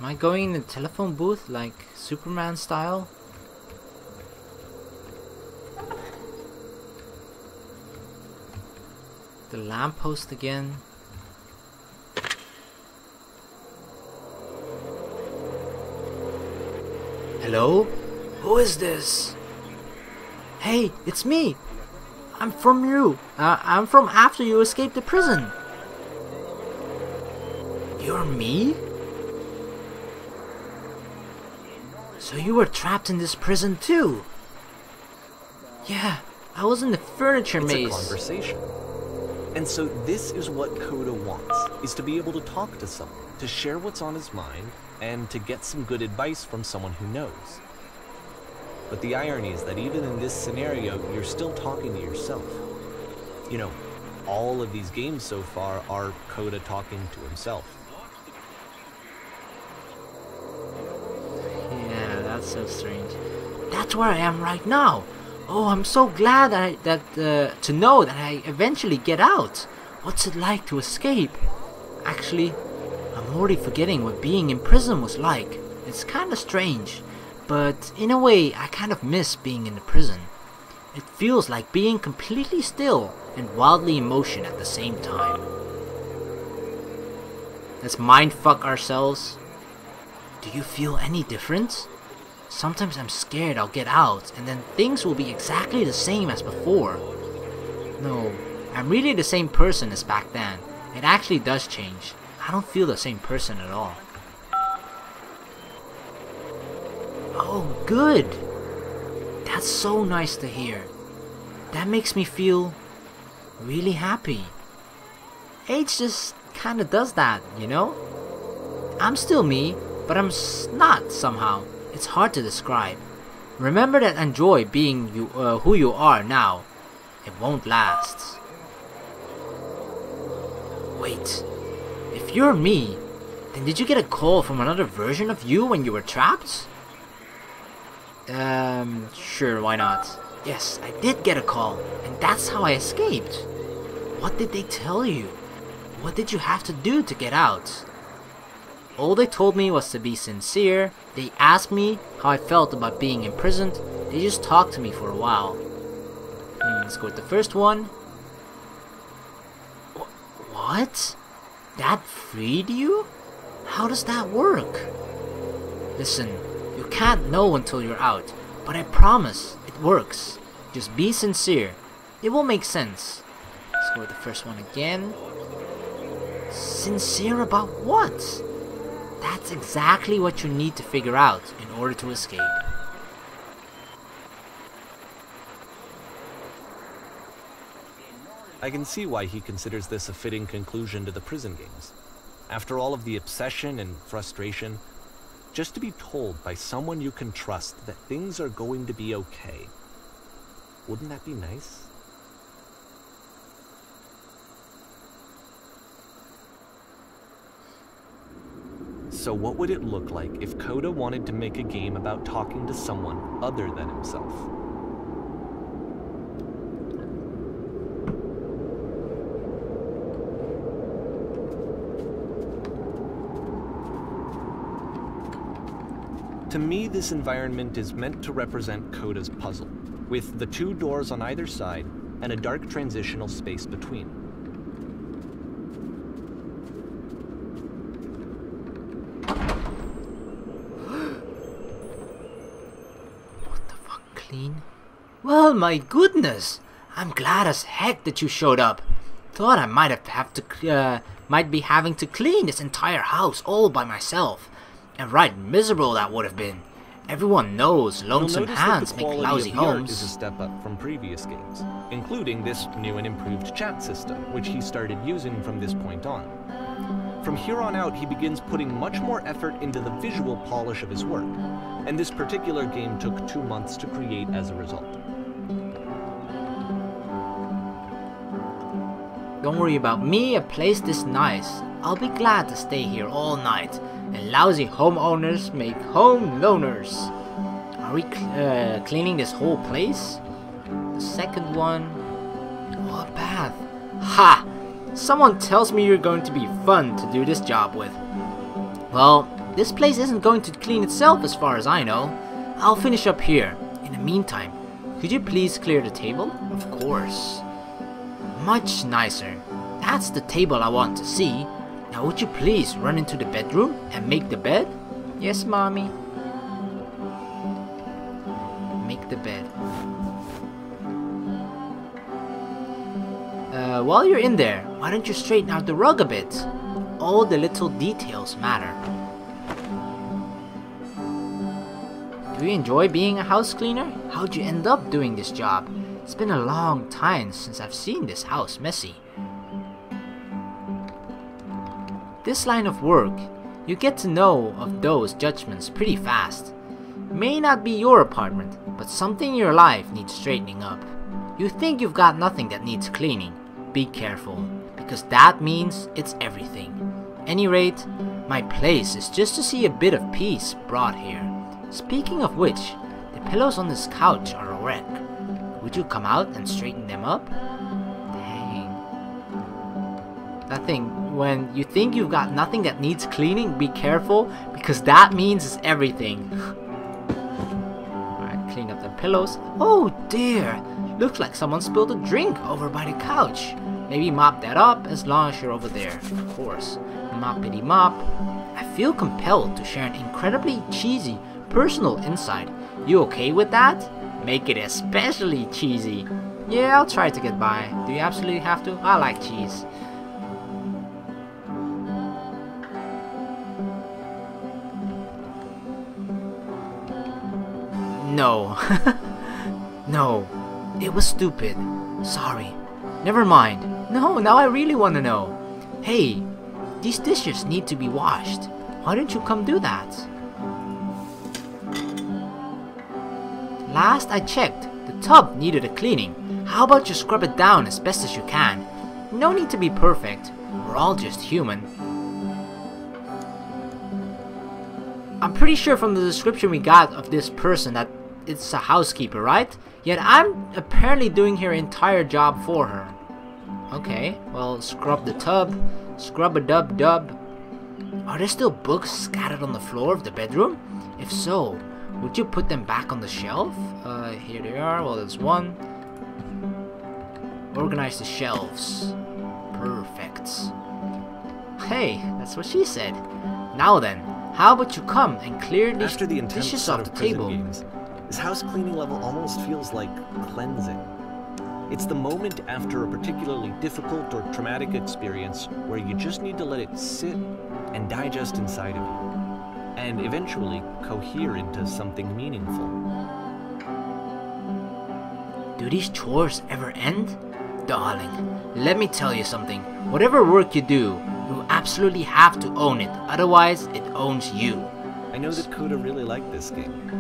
Am I going in the telephone booth like Superman style? The lamppost again. Hello? Who is this? Hey, it's me. I'm from you. I'm from after you escaped the prison. You're me? So you were trapped in this prison too? Yeah, I was in the furniture maze. It's a conversation. And so this is what Coda wants, is to be able to talk to someone, to share what's on his mind, and to get some good advice from someone who knows. But the irony is that even in this scenario, you're still talking to yourself. You know, all of these games so far are Coda talking to himself. Yeah, that's so strange. That's where I am right now. Oh, I'm so glad to know that I eventually get out. What's it like to escape? Actually, I'm already forgetting what being in prison was like. It's kind of strange, but in a way, I kind of miss being in the prison. It feels like being completely still and wildly in motion at the same time. Let's mindfuck ourselves. Do you feel any different? Sometimes I'm scared I'll get out and then things will be exactly the same as before. No, I'm really the same person as back then. It actually does change. I don't feel the same person at all. Oh, good. That's so nice to hear. That makes me feel really happy. Age just kinda does that, you know? I'm still me, but I'm not somehow. It's hard to describe. Remember that enjoy being you, who you are now. It won't last. Wait, if you're me, then did you get a call from another version of you when you were trapped? Sure, why not? Yes, I did get a call, and that's how I escaped. What did they tell you? What did you have to do to get out? All they told me was to be sincere. They asked me how I felt about being imprisoned. They just talked to me for a while. Let's go with the first one. What? That freed you? How does that work? Listen, you can't know until you're out, but I promise it works. Just be sincere. It will make sense. Let's go with the first one again. Sincere about what? That's exactly what you need to figure out in order to escape. I can see why he considers this a fitting conclusion to the prison games. After all of the obsession and frustration, just to be told by someone you can trust that things are going to be okay. Wouldn't that be nice? So what would it look like if Coda wanted to make a game about talking to someone other than himself? To me, this environment is meant to represent Coda's puzzle, with the 2 doors on either side and a dark transitional space between. What the fuck, clean? Well, my goodness! I'm glad as heck that you showed up. Thought I might be having to clean this entire house all by myself. And right miserable that would have been. Everyone knows lonesome hands make lousy homes. Is a step up from previous games, including this new and improved chat system, which he started using from this point on. From here on out, he begins putting much more effort into the visual polish of his work, and this particular game took 2 months to create as a result. Don't worry about me, a place this nice. I'll be glad to stay here all night. And lousy homeowners make home loners. Are we cleaning this whole place? The second one. Oh, a bath. Ha! Someone tells me you're going to be fun to do this job with. Well, this place isn't going to clean itself as far as I know. I'll finish up here. In the meantime, could you please clear the table? Of course. Much nicer. That's the table I want to see. Now would you please run into the bedroom and make the bed? Yes, mommy. Make the bed. While you're in there, why don't you straighten out the rug a bit? All the little details matter. Do you enjoy being a house cleaner? How'd you end up doing this job? It's been a long time since I've seen this house messy. This line of work, you get to know of those judgments pretty fast. May not be your apartment, but something in your life needs straightening up. You think you've got nothing that needs cleaning. Be careful, because that means it's everything. Any rate, my place is just to see a bit of peace brought here. Speaking of which, the pillows on this couch are a wreck. Would you come out and straighten them up? Dang. That thing. When you think you've got nothing that needs cleaning, be careful, because that means it's everything. Alright, clean up the pillows. Oh dear! Looks like someone spilled a drink over by the couch. Maybe mop that up as long as you're over there. Of course. Moppity mop. I feel compelled to share an incredibly cheesy personal insight. You okay with that? Make it especially cheesy. Yeah, I'll try to get by. Do you absolutely have to? I like cheese. No. No. It was stupid. Sorry. Never mind. No, now I really want to know. Hey, these dishes need to be washed. Why don't you come do that? Last I checked, the tub needed a cleaning. How about you scrub it down as best as you can? No need to be perfect. We're all just human. I'm pretty sure from the description we got of this person that it's a housekeeper, right? Yet I'm apparently doing her entire job for her. Okay, well, scrub the tub. Scrub-a-dub-dub. Are there still books scattered on the floor of the bedroom? If so, would you put them back on the shelf? Here they are. Well, there's one. Organize the shelves. Perfect. Hey, that's what she said. Now then, How about you come and clear these After the intense dishes set off of the prison table? games, this house cleaning level almost feels like cleansing. It's the moment after a particularly difficult or traumatic experience where you just need to let it sit and digest inside of you, and eventually cohere into something meaningful. Do these chores ever end? Darling, let me tell you something. Whatever work you do, you absolutely have to own it, otherwise it owns you. I know that Koda really liked this game.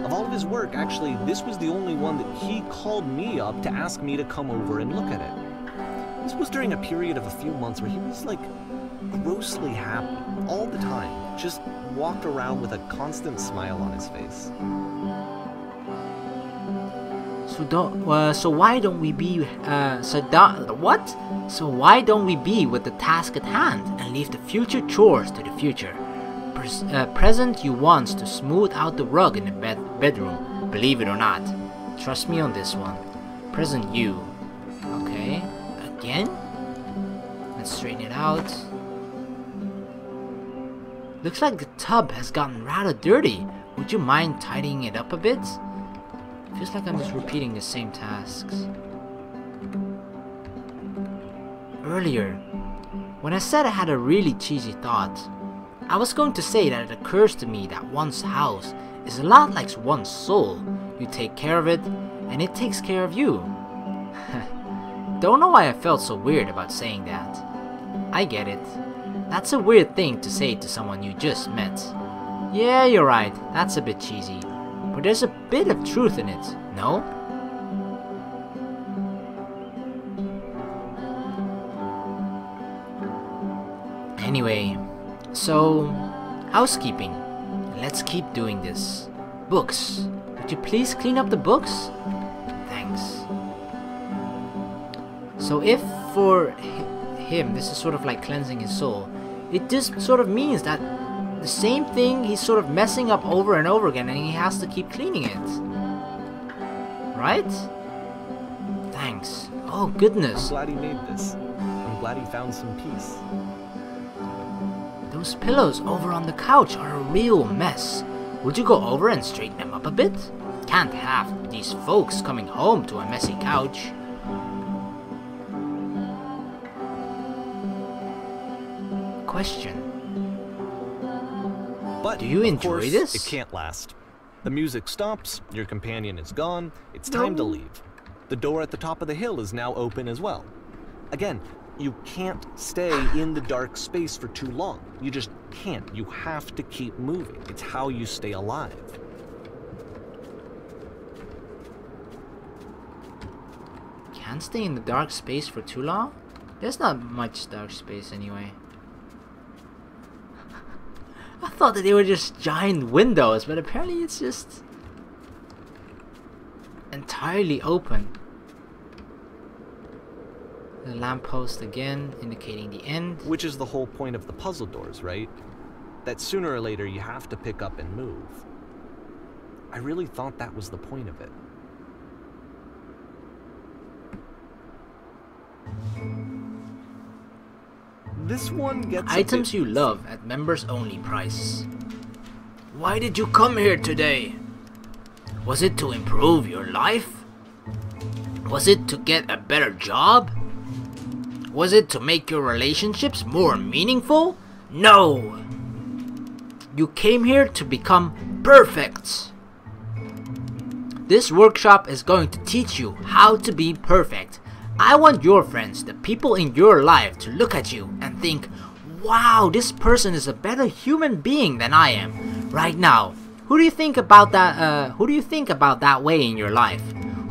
Of all of his work, actually, this was the only one that he called me up to ask me to come over and look at it. This was during a period of a few months where he was like grossly happy all the time, just walked around with a constant smile on his face. So why don't we be So why don't we be with the task at hand and leave the future chores to the future? Present you wants to smooth out the rug in the bedroom, believe it or not. Trust me on this one. Present you. Okay, again? Let's straighten it out. Looks like the tub has gotten rather dirty. Would you mind tidying it up a bit? Feels like I'm just repeating the same tasks. Earlier, when I said I had a really cheesy thought, I was going to say that it occurs to me that one's house is a lot like one's soul. You take care of it, and it takes care of you. Don't know why I felt so weird about saying that. I get it. That's a weird thing to say to someone you just met. Yeah, you're right, that's a bit cheesy. But there's a bit of truth in it, no? Anyway, so, housekeeping. Let's keep doing this. Books. Would you please clean up the books? Thanks. So if for him this is sort of like cleansing his soul, it just sort of means that the same thing he's sort of messing up over and over again and he has to keep cleaning it. Right? Thanks. Oh goodness. I'm glad he made this. I'm glad he found some peace. Those pillows over on the couch are a real mess. Would you go over and straighten them up a bit? Can't have these folks coming home to a messy couch. Question. But do you enjoy this? It can't last. The music stops, your companion is gone, it's time to leave. The door at the top of the hill is now open as well. Again, you can't stay in the dark space for too long. You just can't. You have to keep moving. It's how you stay alive. Can't stay in the dark space for too long? There's not much dark space anyway. I thought that they were just giant windows, but apparently it's just entirely open. The lamppost again, indicating the end. Which is the whole point of the puzzle doors, right? That sooner or later you have to pick up and move. I really thought that was the point of it. This one gets items you love at members only price. Why did you come here today? Was it to improve your life? Was it to get a better job? Was it to make your relationships more meaningful? No! You came here to become perfect. This workshop is going to teach you how to be perfect. I want your friends, the people in your life, to look at you and think, wow, this person is a better human being than I am. Right now, who do you think about that way in your life?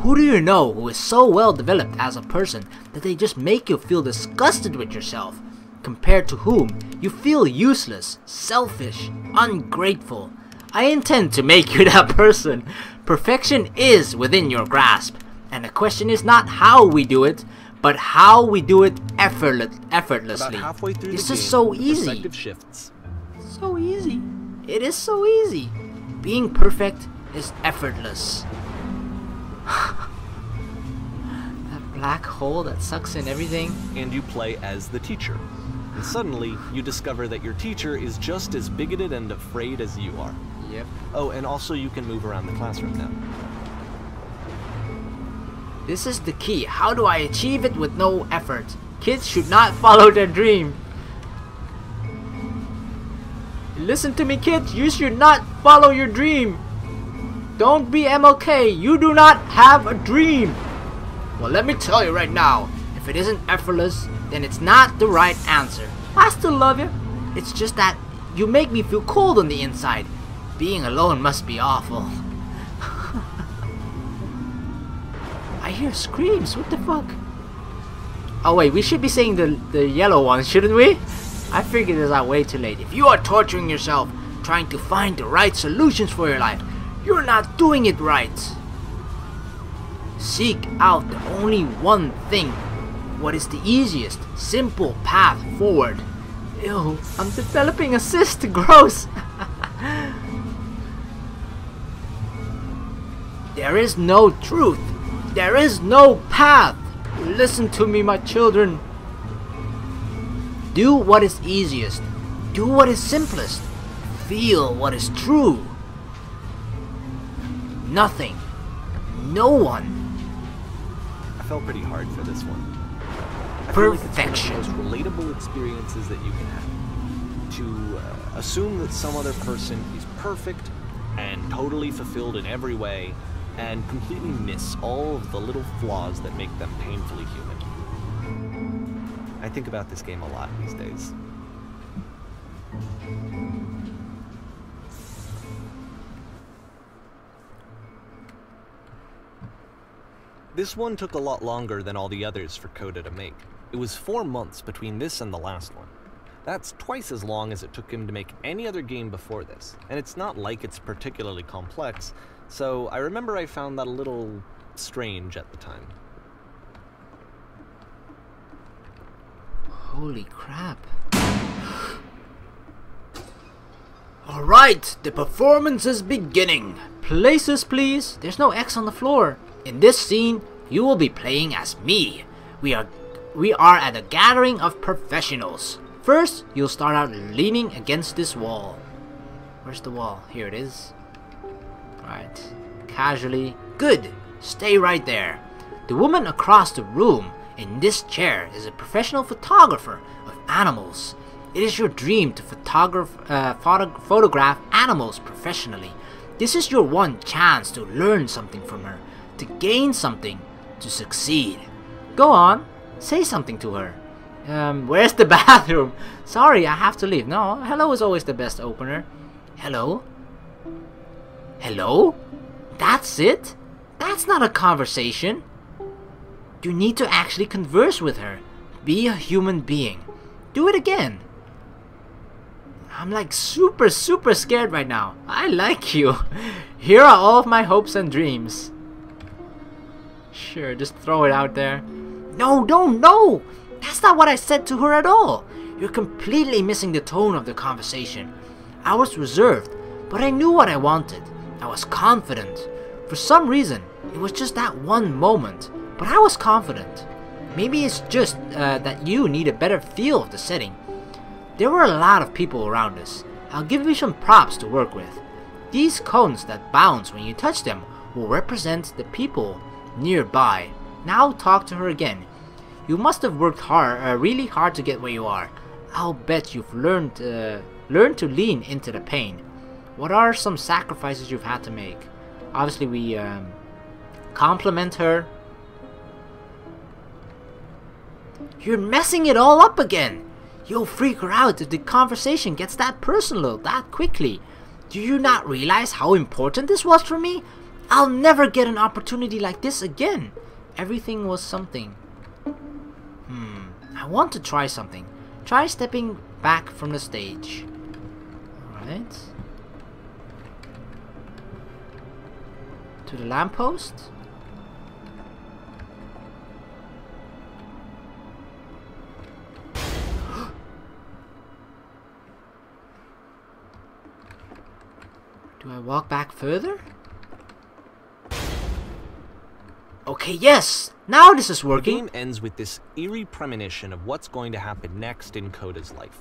Who do you know who is so well developed as a person that they just make you feel disgusted with yourself, compared to whom you feel useless, selfish, ungrateful? I intend to make you that person. Perfection is within your grasp, and the question is not how we do it, but how we do it effortlessly. About halfway through this the is game, so the easy. perspective shifts. So easy. It is so easy. Being perfect is effortless. That black hole that sucks in everything. And you play as the teacher, And suddenly, you discover that your teacher is just as bigoted and afraid as you are. Yep. Oh, and also you can move around the classroom now. This is the key. How do I achieve it with no effort? Kids should not follow their dream. Listen to me, kids. You should not follow your dream. Don't be MLK. You do not have a dream. Well, let me tell you right now. If it isn't effortless, then it's not the right answer. I still love you. It's just that you make me feel cold on the inside. Being alone must be awful. I hear screams. What the fuck? Oh wait, we should be saying the yellow one, shouldn't we? I figured this out way too late. If you are torturing yourself trying to find the right solutions for your life, you're not doing it right. Seek out the only one thing. What is the easiest, simple path forward? Ew, I'm developing a cyst. Gross. There is no truth. There is no path. Listen to me, my children. Do what is easiest. Do what is simplest. Feel what is true. Nothing. No one. I felt pretty hard for this one. I Perfection. feel like it's one of the most relatable experiences that you can have. To assume that some other person is perfect and totally fulfilled in every way, and completely miss all of the little flaws that make them painfully human. I think about this game a lot these days. This one took a lot longer than all the others for Coda to make. It was 4 months between this and the last one. That's twice as long as it took him to make any other game before this, and it's not like it's particularly complex, so I remember I found that a little strange at the time. Holy crap. Alright, the performance is beginning. Places, please. There's no X on the floor. In this scene, you will be playing as me. We are at a gathering of professionals. First, you'll start out leaning against this wall. Where's the wall? Here it is. Right. Casually. Good. Stay right there. The woman across the room in this chair is a professional photographer of animals. It is your dream to photograph animals professionally. This is your one chance to learn something from her, to gain something, to succeed. Go on. Say something to her. Where's the bathroom? Sorry, I have to leave. No, hello is always the best opener. Hello? Hello? That's it? That's not a conversation. You need to actually converse with her. Be a human being. Do it again. I'm like super scared right now. I like you. Here are all of my hopes and dreams. Sure, just throw it out there. No, no! That's not what I said to her at all. You're completely missing the tone of the conversation. I was reserved, but I knew what I wanted. I was confident. For some reason, it was just that one moment, but I was confident. Maybe it's just that you need a better feel of the setting. There were a lot of people around us. I'll give you some props to work with. These cones that bounce when you touch them will represent the people nearby. Now talk to her again. You must have worked really hard to get where you are. I'll bet you've learned to lean into the pain. What are some sacrifices you've had to make? Obviously, we compliment her. You're messing it all up again. You'll freak her out if the conversation gets that personal that quickly. Do you not realize how important this was for me? I'll never get an opportunity like this again. Everything was something. I want to try something. Try stepping back from the stage. Alright. To the lamppost. Do I walk back further? Okay, yes! Now this is The working! game ends with this eerie premonition of what's going to happen next in Coda's life.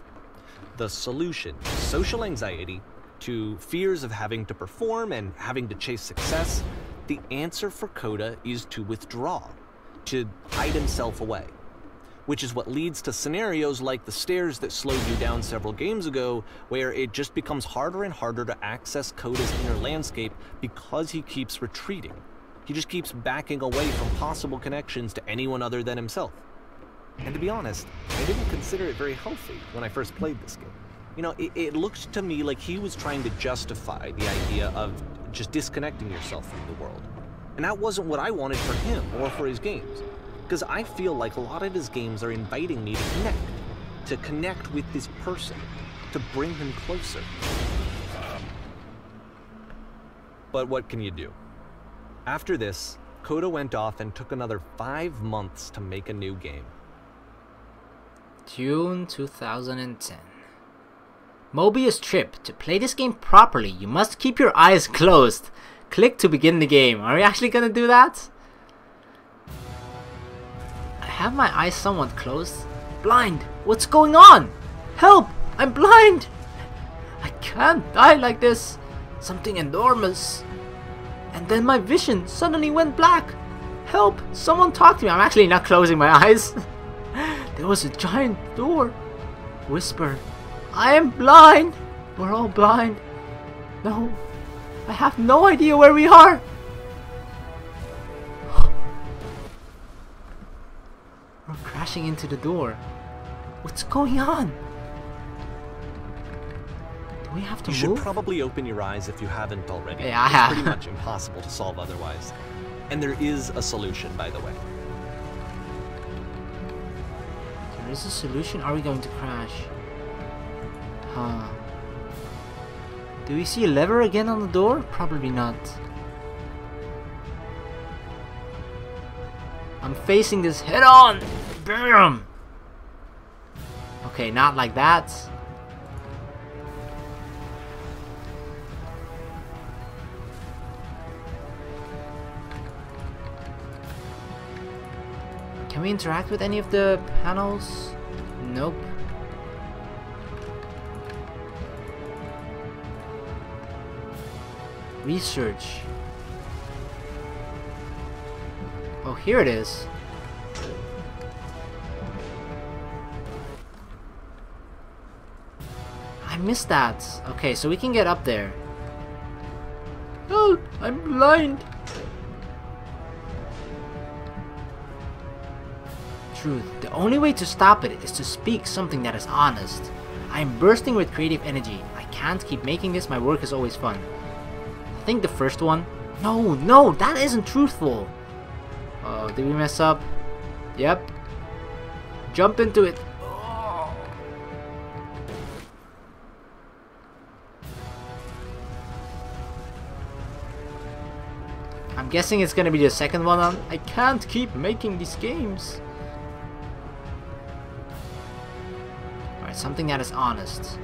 The solution to social anxiety, to fears of having to perform and having to chase success, the answer for Coda is to withdraw, to hide himself away. Which is what leads to scenarios like the stairs that slowed you down several games ago, where it just becomes harder and harder to access Coda's inner landscape because he keeps retreating. He just keeps backing away from possible connections to anyone other than himself. And to be honest, I didn't consider it very healthy when I first played this game. You know, it looked to me like he was trying to justify the idea of just disconnecting yourself from the world. And that wasn't what I wanted for him or for his games. Because I feel like a lot of his games are inviting me to connect with this person, to bring him closer. But what can you do? After this, Coda went off and took another 5 months to make a new game. June 2010. Mobius Trip. To play this game properly, you must keep your eyes closed. Click to begin the game. Are we actually gonna do that? I have my eyes somewhat closed. Blind! What's going on? Help! I'm blind! I can't die like this. Something enormous. And then my vision suddenly went black. Help! Someone talk to me. I'm actually not closing my eyes. There was a giant door. Whisper. I am blind. We're all blind. No. I have no idea where we are. We're crashing into the door. What's going on? Do we have to move? You should probably open your eyes if you haven't already. Yeah, I have. It's pretty much impossible to solve otherwise. And there is a solution, by the way. There is a solution? Are we going to crash? Huh. Do we see a lever again on the door? Probably not. I'm facing this head on! Bam! Okay, not like that. Can we interact with any of the panels? Nope. Research. Oh, here it is. I missed that. Okay, so we can get up there. Help! I'm blind! Truth. The only way to stop it is to speak something that is honest. I am bursting with creative energy. I can't keep making this. My work is always fun. I think the first one. No, that isn't truthful. Oh, did we mess up? Yep. Jump into it. Oh. I'm guessing it's gonna be the second one on. I can't keep making these games. Alright, something that is honest.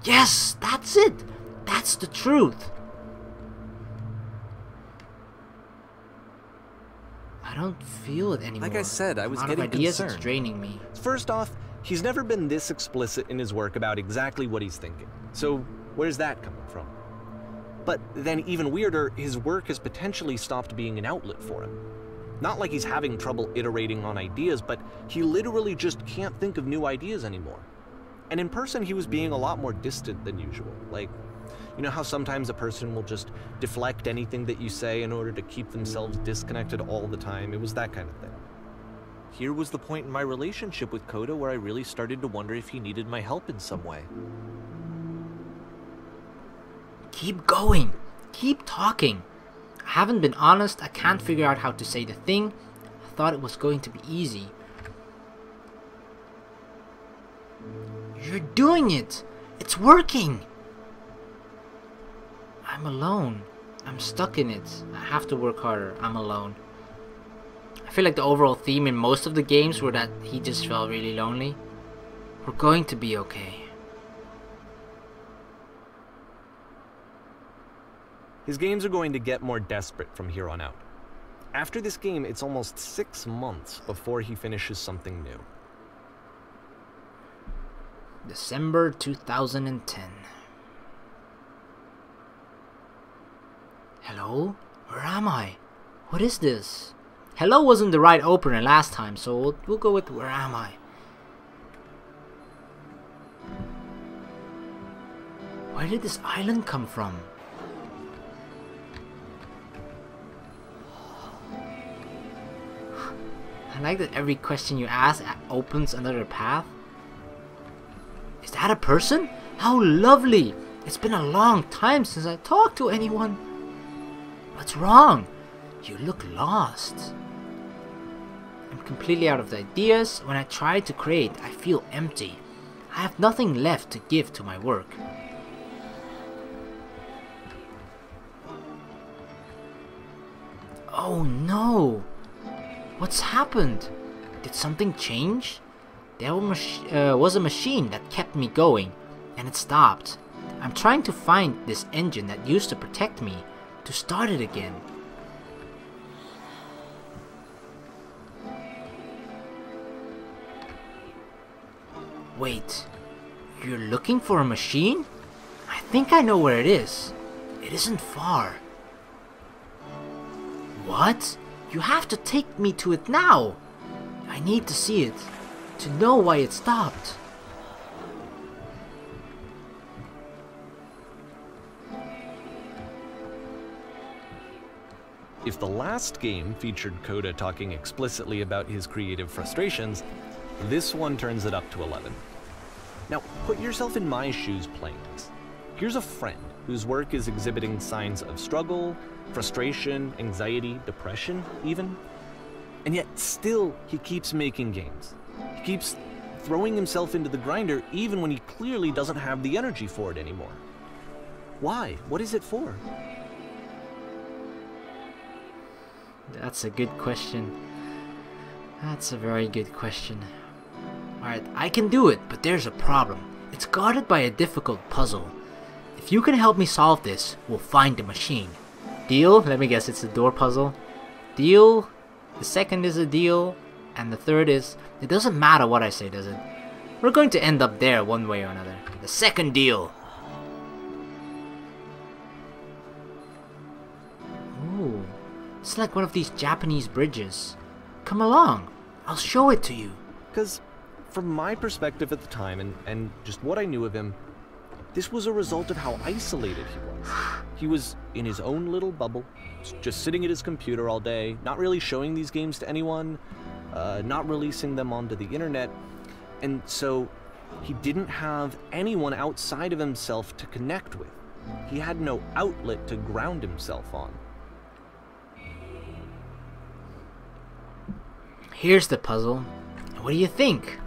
Yes, that's it. That's the truth. I don't feel it anymore. Like I said, I was getting ideas, concerned. it's draining me. First off, he's never been this explicit in his work about exactly what he's thinking. So where's that coming from? But then even weirder, his work has potentially stopped being an outlet for him. Not like he's having trouble iterating on ideas, but he literally just can't think of new ideas anymore. And in person, he was being a lot more distant than usual. Like, you know how sometimes a person will just deflect anything that you say in order to keep themselves disconnected all the time? It was that kind of thing. Here was the point in my relationship with Coda where I really started to wonder if he needed my help in some way. Keep going. Keep talking. I haven't been honest. I can't figure out how to say the thing. I thought it was going to be easy. You're doing it. It's working. I'm alone. I'm stuck in it. I have to work harder. I'm alone. I feel like the overall theme in most of the games were that he just felt really lonely. We're going to be okay. His games are going to get more desperate from here on out. After this game, it's almost 6 months before he finishes something new. December 2010. Hello? Where am I? What is this? Hello wasn't the right opener last time, so we'll go with where am I? Where did this island come from? I like that every question you ask opens another path. Is that a person? How lovely! It's been a long time since I talked to anyone. What's wrong? You look lost. I'm completely out of ideas. When I try to create, I feel empty. I have nothing left to give to my work. Oh no! What's happened? Did something change? There was a machine that kept me going, and it stopped. I'm trying to find this engine that used to protect me, to start it again. Wait, you're looking for a machine? I think I know where it is. It isn't far. What? You have to take me to it now. I need to see it, to know why it stopped. If the last game featured Coda talking explicitly about his creative frustrations, this one turns it up to 11. Now, put yourself in my shoes playing this. Here's a friend whose work is exhibiting signs of struggle, frustration, anxiety, depression, even. And yet, still, he keeps making games. He keeps throwing himself into the grinder even when he clearly doesn't have the energy for it anymore. Why? What is it for? That's a good question. That's a very good question. Alright, I can do it, but there's a problem. It's guarded by a difficult puzzle. If you can help me solve this, we'll find the machine. Deal? Let me guess, it's a door puzzle. Deal? The second is a deal. And the third is... It doesn't matter what I say, does it? We're going to end up there one way or another. The second deal. Ooh. It's like one of these Japanese bridges. Come along. I'll show it to you. Because from my perspective at the time, and just what I knew of him, this was a result of how isolated he was. He was in his own little bubble, just sitting at his computer all day, not really showing these games to anyone, not releasing them onto the internet, and so he didn't have anyone outside of himself to connect with. He had no outlet to ground himself on. Here's the puzzle. What do you think?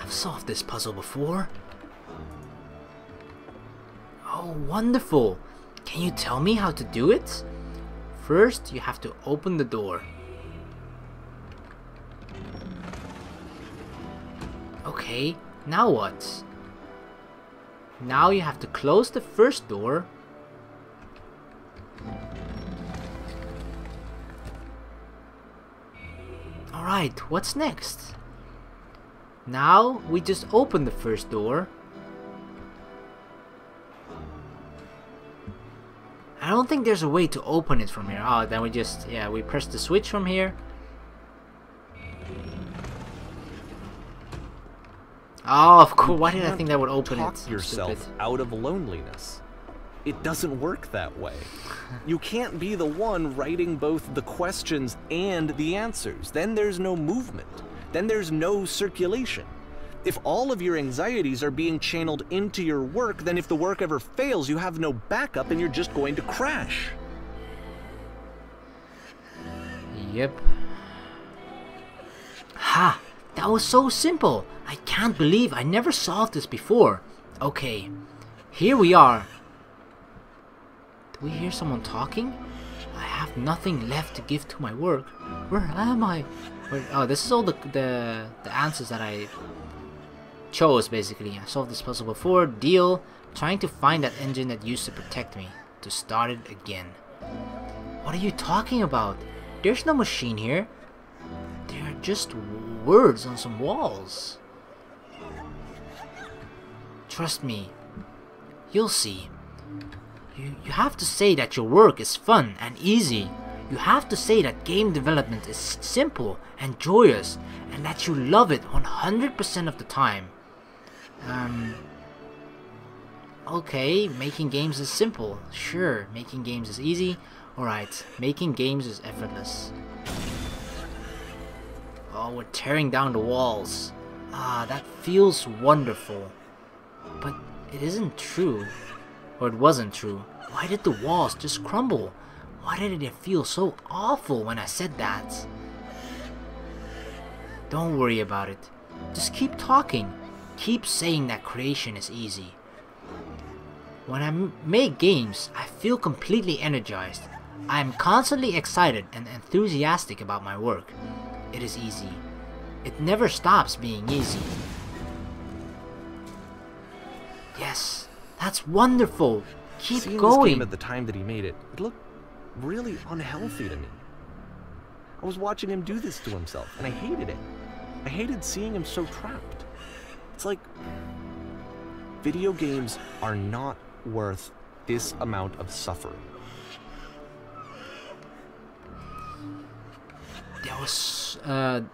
I've solved this puzzle before. Oh, wonderful! Can you tell me how to do it? First, you have to open the door. Okay, now what? Now you have to close the first door. Alright, what's next? Now we just open the first door. I don't think there's a way to open it from here. Oh, then we just, yeah, we press the switch from here. Oh, of course. Why did I think that would open it? Talk yourself out of loneliness. It doesn't work that way. You can't be the one writing both the questions and the answers. Then there's no movement. Then there's no circulation. If all of your anxieties are being channeled into your work, then if the work ever fails, you have no backup and you're just going to crash. Yep. Ha! That was so simple! I can't believe I never solved this before. Okay, here we are. Do we hear someone talking? I have nothing left to give to my work. Where am I? Oh, this is all the answers that I chose, basically. I solved this puzzle before. Deal. Trying to find that engine that used to protect me. To start it again. What are you talking about? There's no machine here. They're just words on some walls. Trust me. You'll see. You have to say that your work is fun and easy. You have to say that game development is simple and joyous, and that you love it 100% of the time. Okay, making games is simple. Sure, making games is easy. Alright, making games is effortless. Oh, we're tearing down the walls. Ah, that feels wonderful. But it isn't true. Or it wasn't true. Why did the walls just crumble? Why did it feel so awful when I said that? Don't worry about it. Just keep talking. Keep saying that creation is easy. When I make games, I feel completely energized. I am constantly excited and enthusiastic about my work. It is easy. It never stops being easy. Yes, that's wonderful. Keep Seeing going. this game at the time that he made it, it looked really unhealthy to me. I was watching him do this to himself, and I hated it. I hated seeing him so trapped. It's like, video games are not worth this amount of suffering.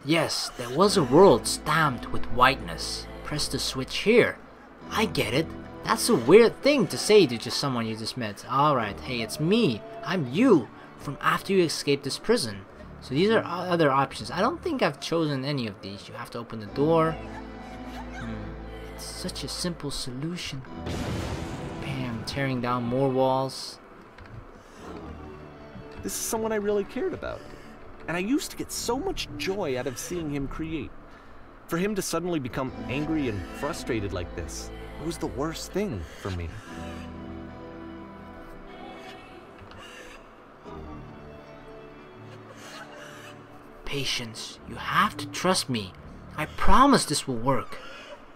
Yes, there was a world stamped with whiteness. Press the switch here. I get it. That's a weird thing to say to just someone you just met. Alright, hey, it's me. I'm you from after you escaped this prison. So these are other options. I don't think I've chosen any of these. You have to open the door. It's such a simple solution. Bam, tearing down more walls. This is someone I really cared about. And I used to get so much joy out of seeing him create. For him to suddenly become angry and frustrated like this, it was the worst thing for me. Patience. You have to trust me. I promise this will work.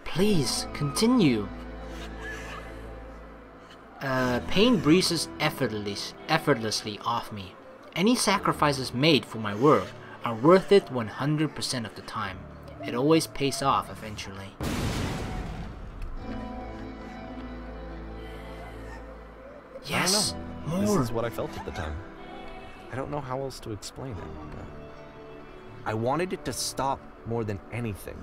Please, continue. Pain breezes effortlessly off me. Any sacrifices made for my work are worth it 100% of the time. It always pays off eventually. Yes, more. This is what I felt at the time. I don't know how else to explain it. I wanted it to stop more than anything.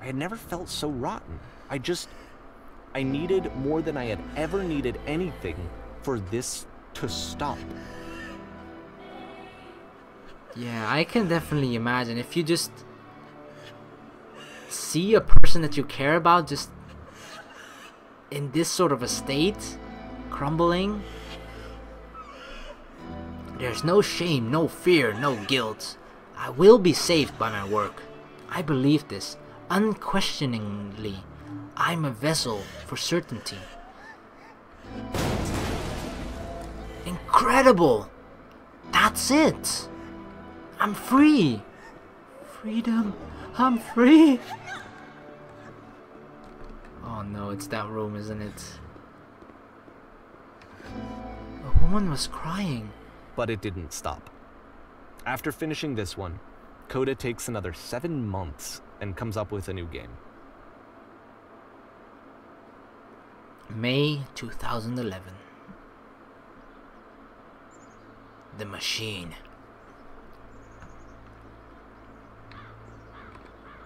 I had never felt so rotten. I needed more than I had ever needed anything for this to stop. Yeah, I can definitely imagine if you just see a person that you care about just in this sort of a state, crumbling. There's no shame, no fear, no guilt. I will be saved by my work. I believe this unquestioningly. I'm a vessel for certainty. Incredible! That's it! I'm free! Freedom! I'm free! Oh no, it's that room, isn't it? A woman was crying. But it didn't stop. After finishing this one, Coda takes another 7 months and comes up with a new game. May 2011. The Machine.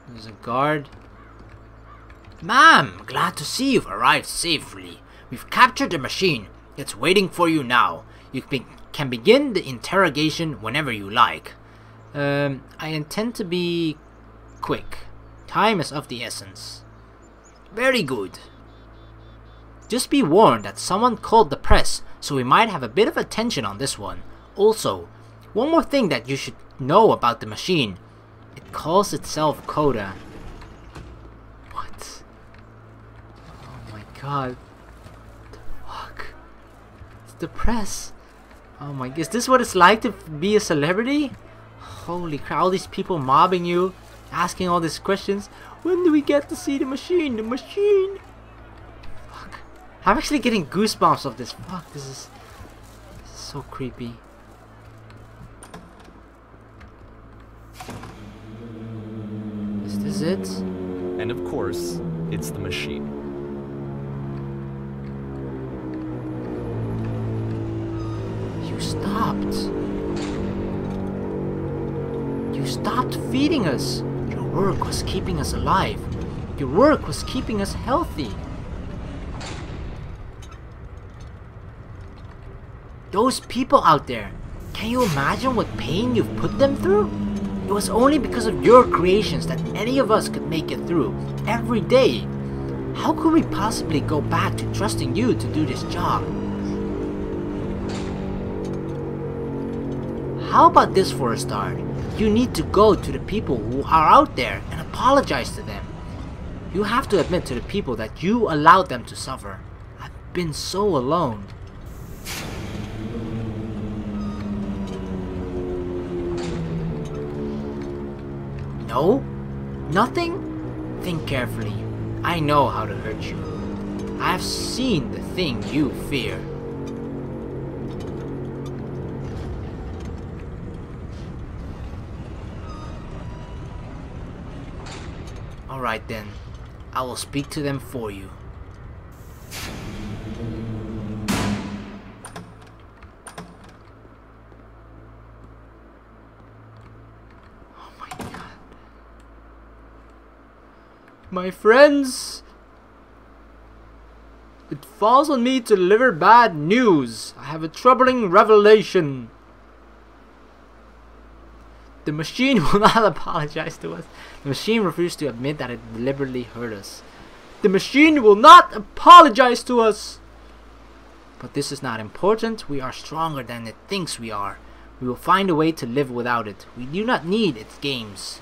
There's a guard. Ma'am, glad to see you've arrived safely. We've captured the machine. It's waiting for you now. You can begin the interrogation whenever you like. I intend to be quick. Time is of the essence. Very good. Just be warned that someone called the press, so we might have a bit of attention on this one. Also, one more thing that you should know about the machine. It calls itself Coda. What? Oh my god. What the fuck? It's the press. Oh my, is this what it's like to be a celebrity? Holy crap, all these people mobbing you, asking all these questions. When do we get to see the machine? The machine! Fuck. I'm actually getting goosebumps of this. Fuck, this is so creepy. Is it? And of course, it's the machine. You stopped. You stopped feeding us. Your work was keeping us alive. Your work was keeping us healthy. Those people out there, can you imagine what pain you've put them through? It was only because of your creations that any of us could make it through, every day. How could we possibly go back to trusting you to do this job? How about this for a start? You need to go to the people who are out there and apologize to them. You have to admit to the people that you allowed them to suffer. I've been so alone. No? Nothing? Think carefully. I know how to hurt you. I have seen the thing you fear. Alright then. I will speak to them for you. My friends, it falls on me to deliver bad news. I have a troubling revelation. The machine will not apologize to us. The machine refused to admit that it deliberately hurt us. The machine will not apologize to us. But this is not important. We are stronger than it thinks we are. We will find a way to live without it. We do not need its games.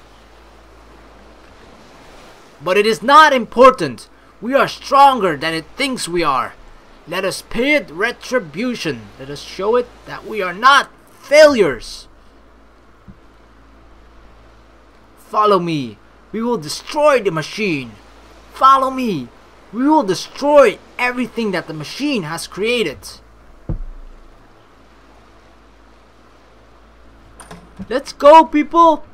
But it is not important. We are stronger than it thinks we are. Let us pay it retribution. Let us show it that we are not failures. Follow me. We will destroy the machine. Follow me. We will destroy everything that the machine has created. Let's go, people.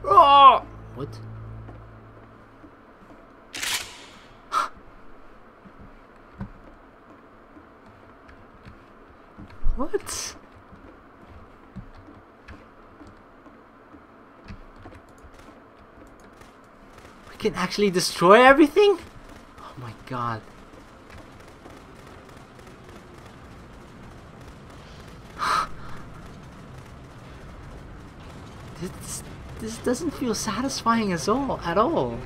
Oh! What? What? We can actually destroy everything? Oh my god. This doesn't feel satisfying at all.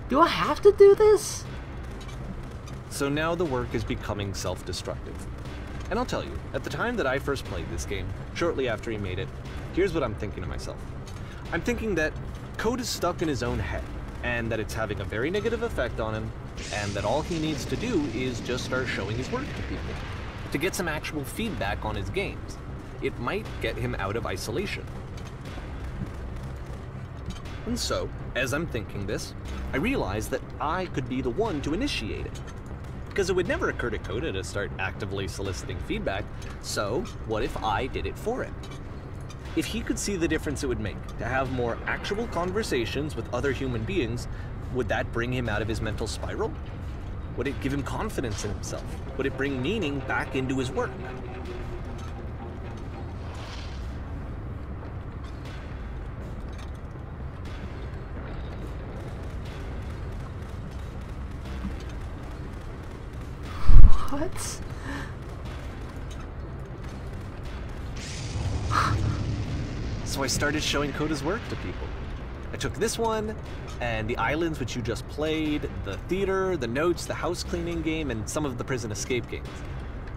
Do I have to do this? So now the work is becoming self-destructive. And I'll tell you, at the time that I first played this game, shortly after he made it, here's what I'm thinking to myself. I'm thinking that Code is stuck in his own head, and that it's having a very negative effect on him, and that all he needs to do is just start showing his work to people, to get some actual feedback on his games. It might get him out of isolation. And so, as I'm thinking this, I realize that I could be the one to initiate it. Because it would never occur to Coda to start actively soliciting feedback, so what if I did it for him? If he could see the difference it would make to have more actual conversations with other human beings, would that bring him out of his mental spiral? Would it give him confidence in himself? Would it bring meaning back into his work? What? So I started showing Coda's work to people. I took this one, and the islands which you just played, the theater, the notes, the house cleaning game, and some of the prison escape games.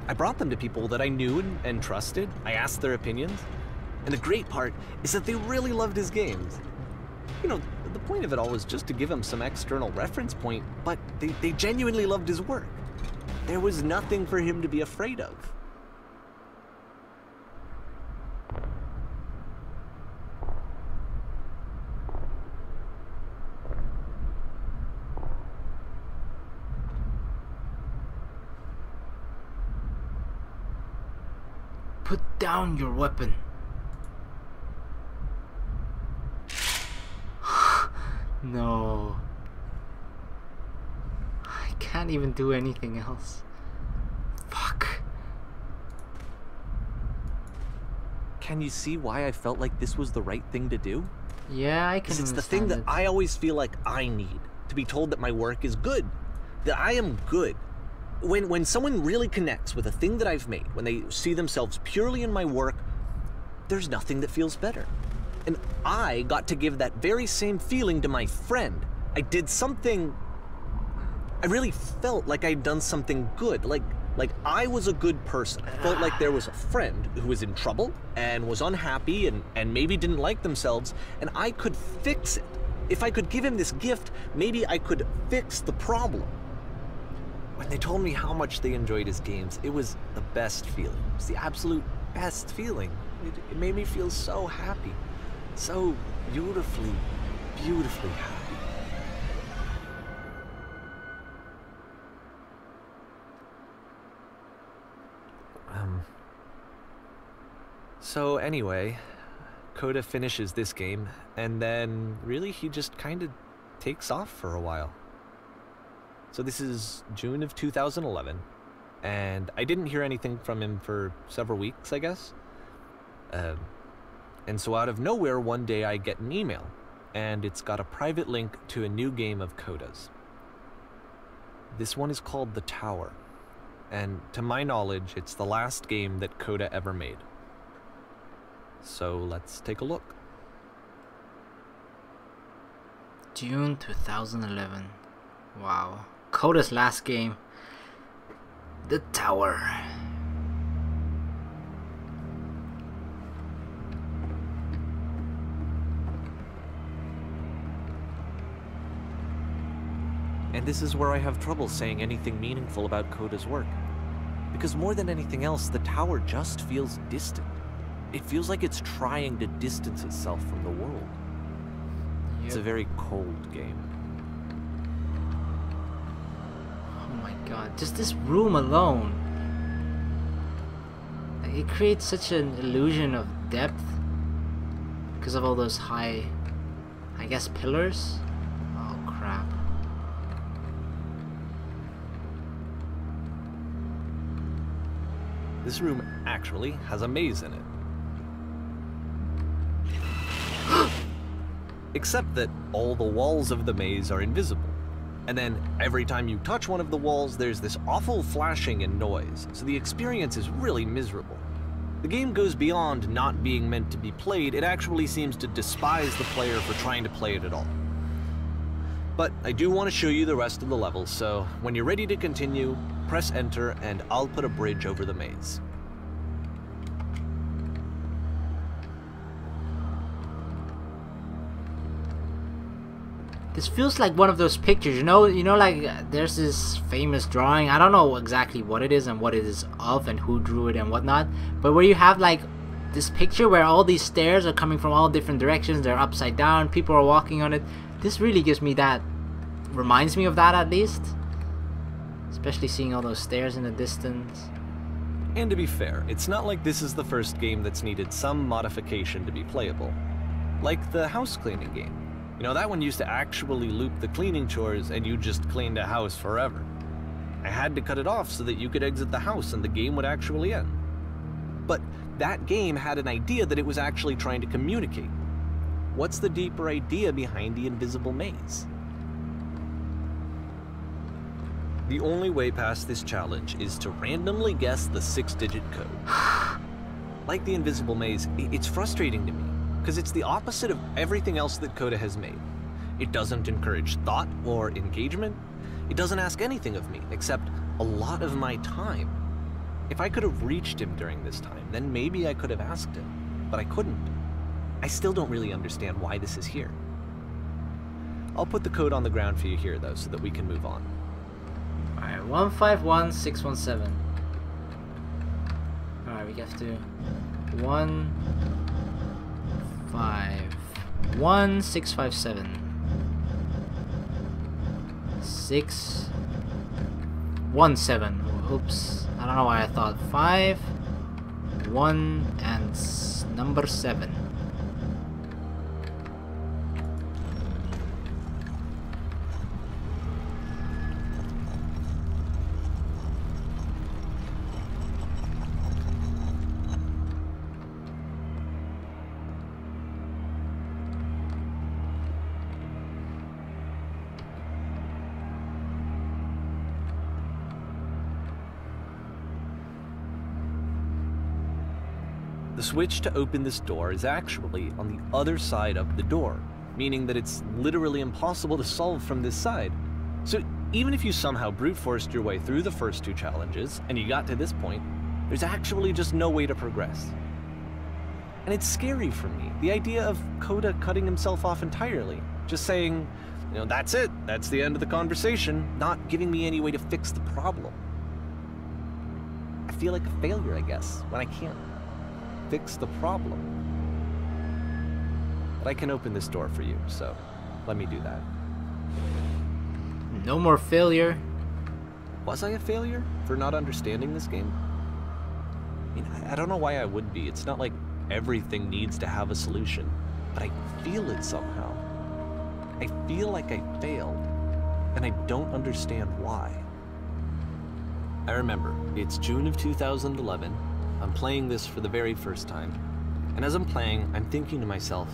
I brought them to people that I knew and trusted. I asked their opinions. And the great part is that they really loved his games. You know, the point of it all was just to give him some external reference point, but they genuinely loved his work. There was nothing for him to be afraid of. Put down your weapon. No. I can't even do anything else. Fuck. Can you see why I felt like this was the right thing to do? Yeah, I can Because it's understand the thing that it. I always feel like I need. To be told that my work is good. That I am good. When someone really connects with a thing that I've made, when they see themselves purely in my work, there's nothing that feels better. And I got to give that very same feeling to my friend. I did something... I really felt like I'd done something good. Like I was a good person. I felt like there was a friend who was in trouble and was unhappy and maybe didn't like themselves, and I could fix it. If I could give him this gift, maybe I could fix the problem. When they told me how much they enjoyed his games, it was the best feeling. It was the absolute best feeling. It made me feel so happy. So beautifully, beautifully happy. So anyway, Coda finishes this game, and then really he just kind of takes off for a while. So this is June of 2011, and I didn't hear anything from him for several weeks, I guess. And so out of nowhere, one day I get an email, and it's got a private link to a new game of Coda's. This one is called The Tower, and to my knowledge, it's the last game that Coda ever made. So let's take a look. June 2011. Wow. Coda's last game. The Tower. And this is where I have trouble saying anything meaningful about Coda's work. Because more than anything else, The Tower just feels distant. It feels like it's trying to distance itself from the world. Yep. It's a very cold game. Oh my god, just this room alone. Like, it creates such an illusion of depth because of all those high, I guess, pillars. Oh crap. This room actually has a maze in it. Except that all the walls of the maze are invisible. And then every time you touch one of the walls, there's this awful flashing and noise, so the experience is really miserable. The game goes beyond not being meant to be played, it actually seems to despise the player for trying to play it at all. But I do want to show you the rest of the level, so when you're ready to continue, press enter and I'll put a bridge over the maze. This feels like one of those pictures, you know, like there's this famous drawing. I don't know exactly what it is and what it is of and who drew it and whatnot, but where you have like this picture where all these stairs are coming from all different directions, they're upside down, people are walking on it. This really gives me that, reminds me of that at least, especially seeing all those stairs in the distance. And to be fair, it's not like this is the first game that's needed some modification to be playable. Like the house cleaning game. You know, that one used to actually loop the cleaning chores and you just cleaned a house forever. I had to cut it off so that you could exit the house and the game would actually end. But that game had an idea that it was actually trying to communicate. What's the deeper idea behind the invisible maze? The only way past this challenge is to randomly guess the 6-digit code. Like the invisible maze, it's frustrating to me. Because it's the opposite of everything else that Coda has made. It doesn't encourage thought or engagement. It doesn't ask anything of me, except a lot of my time. If I could have reached him during this time, then maybe I could have asked him. But I couldn't. I still don't really understand why this is here. I'll put the code on the ground for you here, though, so that we can move on. Alright, 151617. Alright, we have to... 1511657 617. Oops, I don't know why I thought 5 1 and number 7. The switch to open this door is actually on the other side of the door, meaning that it's literally impossible to solve from this side. So even if you somehow brute forced your way through the first 2 challenges and you got to this point, there's actually just no way to progress. And it's scary for me, the idea of Coda cutting himself off entirely, just saying, you know, that's it, that's the end of the conversation, not giving me any way to fix the problem. I feel like a failure, I guess, when I can't fix the problem. But I can open this door for you, so let me do that. No more failure. Was I a failure for not understanding this game? I mean, I don't know why I would be. It's not like everything needs to have a solution, but I feel it somehow. I feel like I failed, and I don't understand why. I remember, it's June of 2011. I'm playing this for the very first time, and as I'm playing, I'm thinking to myself,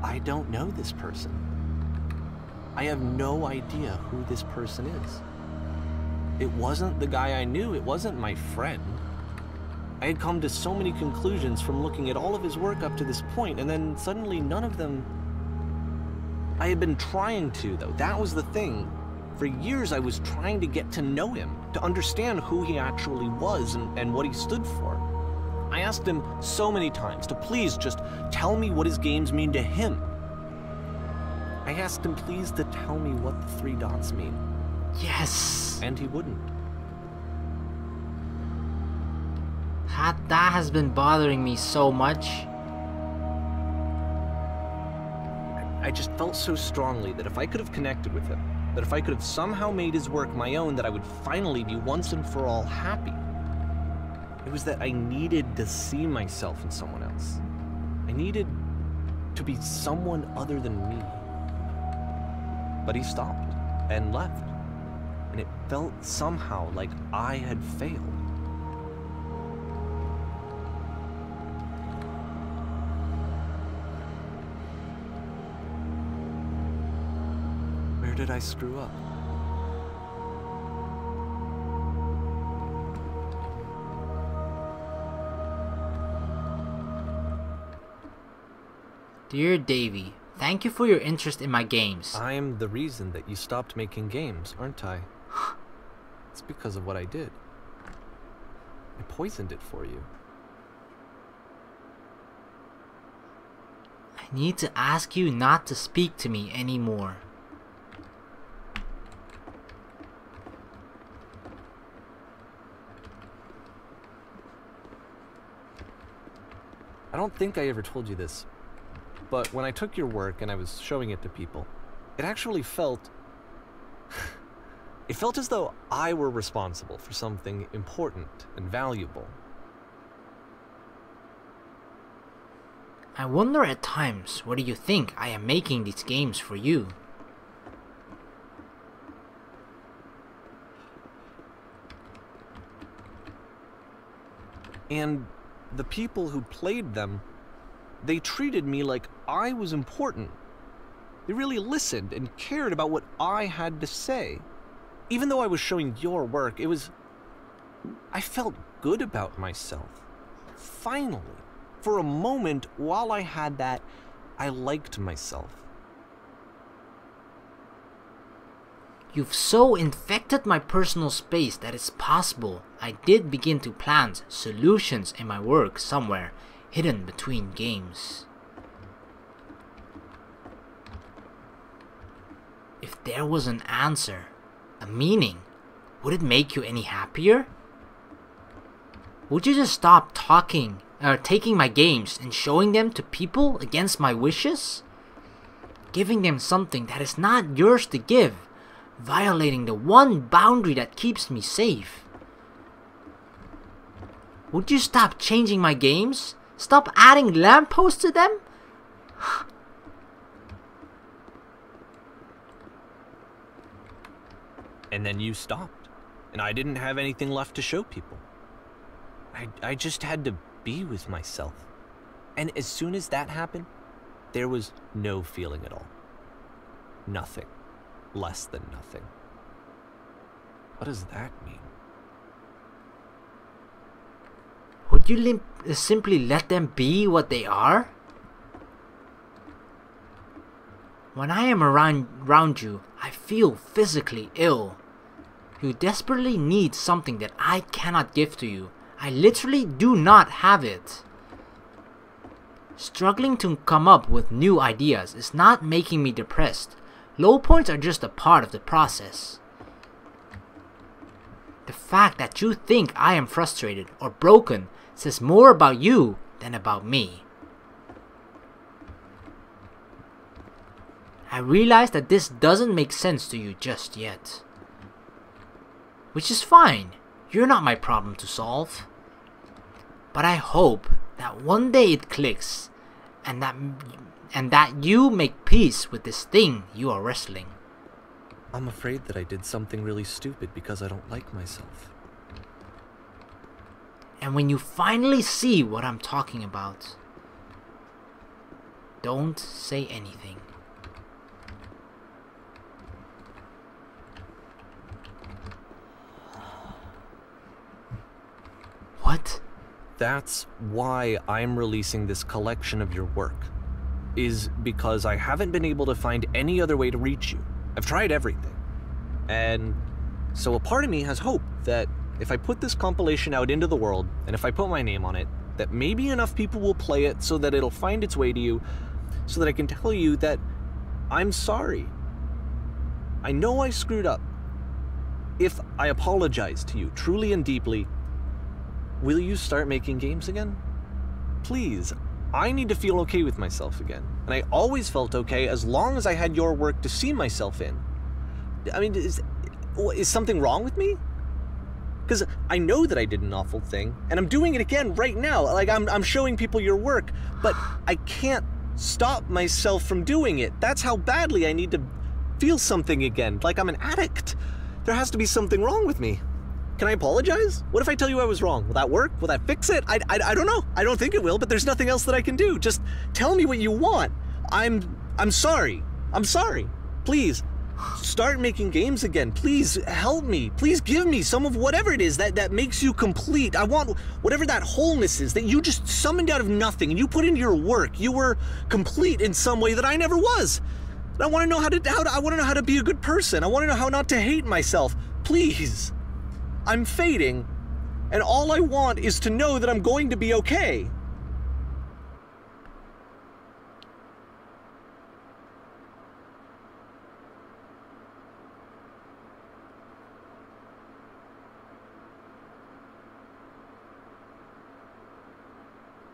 I don't know this person. I have no idea who this person is. It wasn't the guy I knew, it wasn't my friend. I had come to so many conclusions from looking at all of his work up to this point, and then suddenly none of them... I had been trying to, though. That was the thing. For years, I was trying to get to know him, to understand who he actually was and what he stood for. I asked him so many times to please just tell me what his games mean to him. I asked him please to tell me what the 3 dots mean. Yes! And he wouldn't. That has been bothering me so much. I just felt so strongly that if I could have connected with him, that if I could have somehow made his work my own, that I would finally be once and for all happy. It was that I needed to see myself in someone else. I needed to be someone other than me. But he stopped and left, and it felt somehow like I had failed. Where did I screw up? Dear Davey, thank you for your interest in my games. I'm the reason that you stopped making games, aren't I? It's because of what I did. I poisoned it for you. I need to ask you not to speak to me anymore. I don't think I ever told you this, but when I took your work and I was showing it to people, it actually felt... it felt as though I were responsible for something important and valuable. I wonder at times whether you think I am making these games for you. And the people who played them, they treated me like I was important. They really listened and cared about what I had to say. Even though I was showing your work, it was... I felt good about myself. Finally. For a moment, while I had that, I liked myself. You've so infected my personal space that it's possible I did begin to plant solutions in my work somewhere hidden between games. If there was an answer, a meaning, would it make you any happier? Would you just stop taking my games and showing them to people against my wishes? Giving them something that is not yours to give, violating the one boundary that keeps me safe. Would you stop changing my games? Stop adding lampposts to them? And then you stopped, and I didn't have anything left to show people. I just had to be with myself. And as soon as that happened, there was no feeling at all. Nothing. Less than nothing. What does that mean? Would you simply let them be what they are? When I am around you, I feel physically ill. You desperately need something that I cannot give to you. I literally do not have it. Struggling to come up with new ideas is not making me depressed. Low points are just a part of the process. The fact that you think I am frustrated or broken says more about you than about me. I realize that this doesn't make sense to you just yet. Which is fine. You're not my problem to solve. But I hope that one day it clicks and that you make peace with this thing you are wrestling. I'm afraid that I did something really stupid because I don't like myself. And when you finally see what I'm talking about, don't say anything. What? That's why I'm releasing this collection of your work, is because I haven't been able to find any other way to reach you. I've tried everything. And so a part of me has hope that if I put this compilation out into the world, and if I put my name on it, that maybe enough people will play it so that it'll find its way to you, so that I can tell you that I'm sorry. I know I screwed up. If I apologize to you truly and deeply, will you start making games again? Please, I need to feel okay with myself again. And I always felt okay as long as I had your work to see myself in. I mean, is something wrong with me? Because I know that I did an awful thing, and I'm doing it again right now. Like, I'm showing people your work, but I can't stop myself from doing it. That's how badly I need to feel something again, like I'm an addict. There has to be something wrong with me. Can I apologize? What if I tell you I was wrong? Will that work? Will that fix it? I don't know. I don't think it will, but there's nothing else that I can do. Just tell me what you want. I'm sorry. I'm sorry. Please, start making games again. Please help me. Please give me some of whatever it is that makes you complete. I want whatever that wholeness is that you just summoned out of nothing and you put into your work. You were complete in some way that I never was. And I want to know I want to know how to be a good person. I want to know how not to hate myself. Please. I'm fading, and all I want is to know that I'm going to be okay.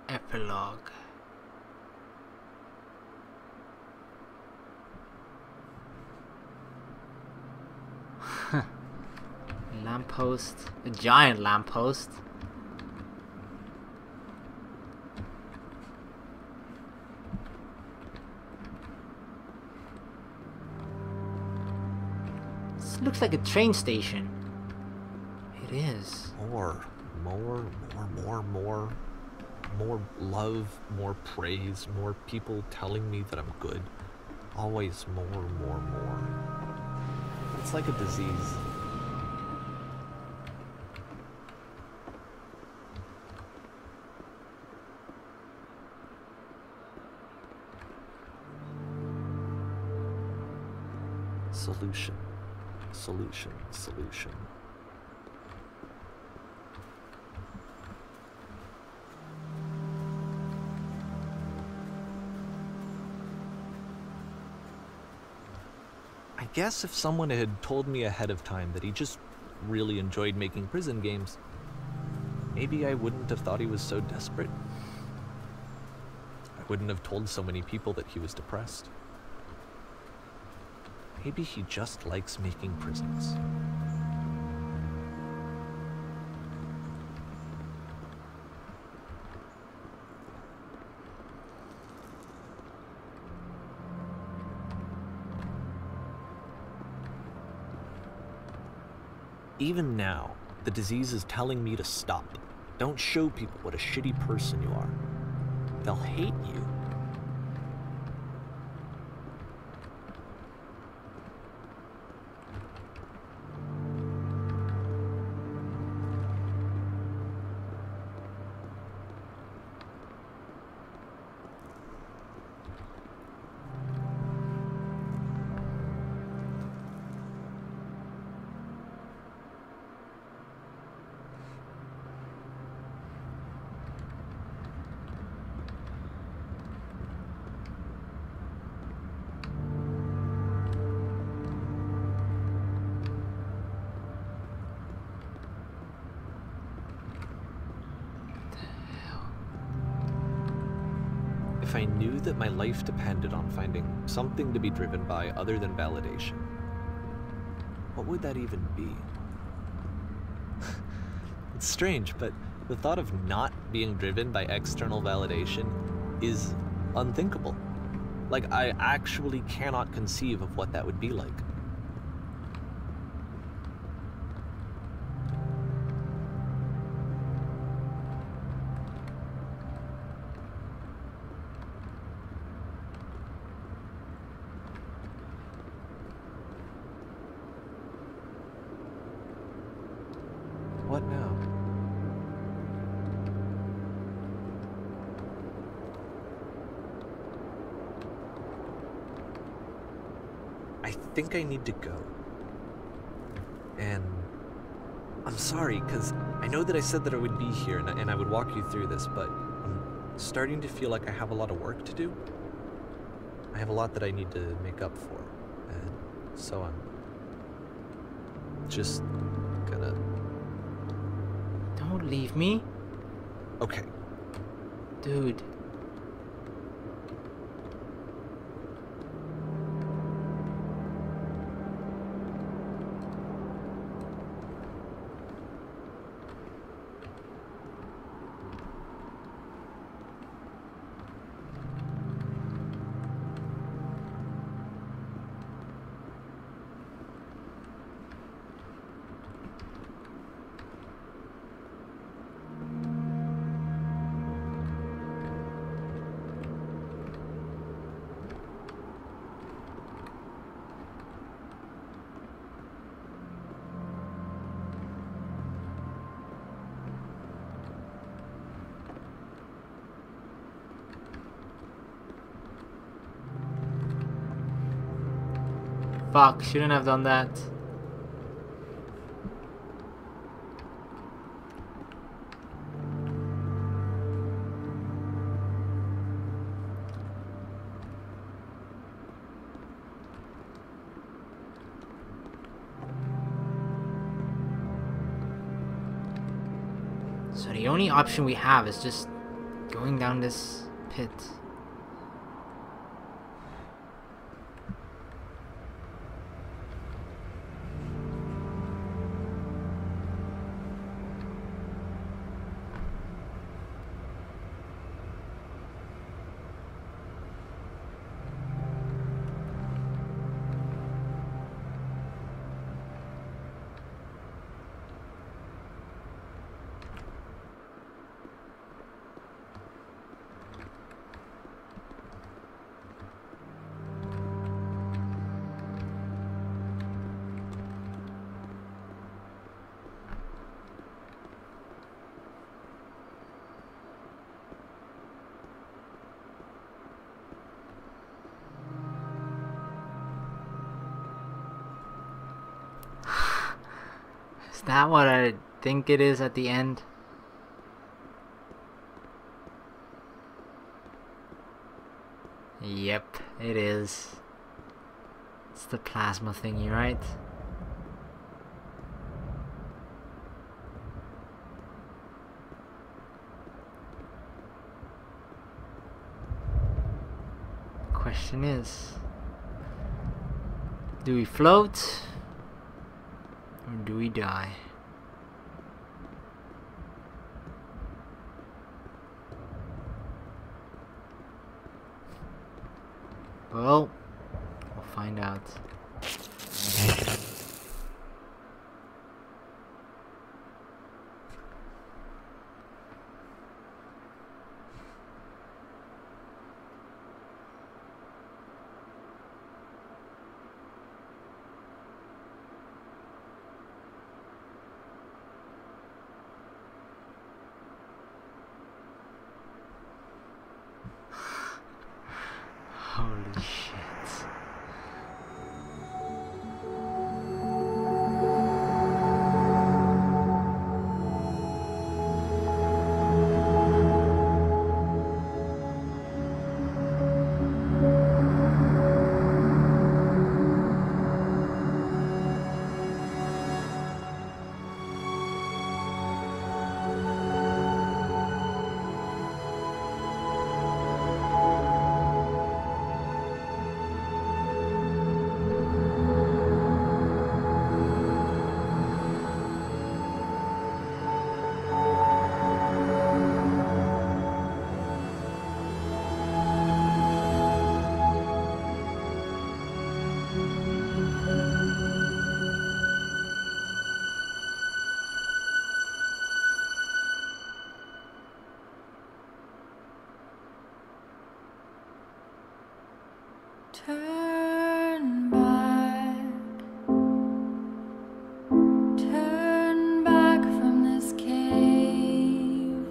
Epilogue. Lamppost. A giant lamppost. This looks like a train station. It is. More love, more praise, more people telling me that I'm good. Always more. It's like a disease. Solution. I guess if someone had told me ahead of time that he just really enjoyed making prison games, maybe I wouldn't have thought he was so desperate. I wouldn't have told so many people that he was depressed. Maybe he just likes making prisons. Even now, the disease is telling me to stop. Don't show people what a shitty person you are. They'll hate you. If I knew that my life depended on finding something to be driven by other than validation, what would that even be? It's strange, but the thought of not being driven by external validation is unthinkable. Like, I actually cannot conceive of what that would be like. What now? I think I need to go. And I'm sorry, because I know that I said that I would be here and I would walk you through this, but I'm starting to feel like I have a lot of work to do. I have a lot that I need to make up for, and so I'm just gonna... Don't leave me. Okay. Dude. Fuck, shouldn't have done that. So the only option we have is just going down this pit. Is that what I think it is at the end? Yep, it is. It's the plasma thingy, right? Question is, do we float? Or do we die? Well, we'll find out. Turn back. Turn back from this cave.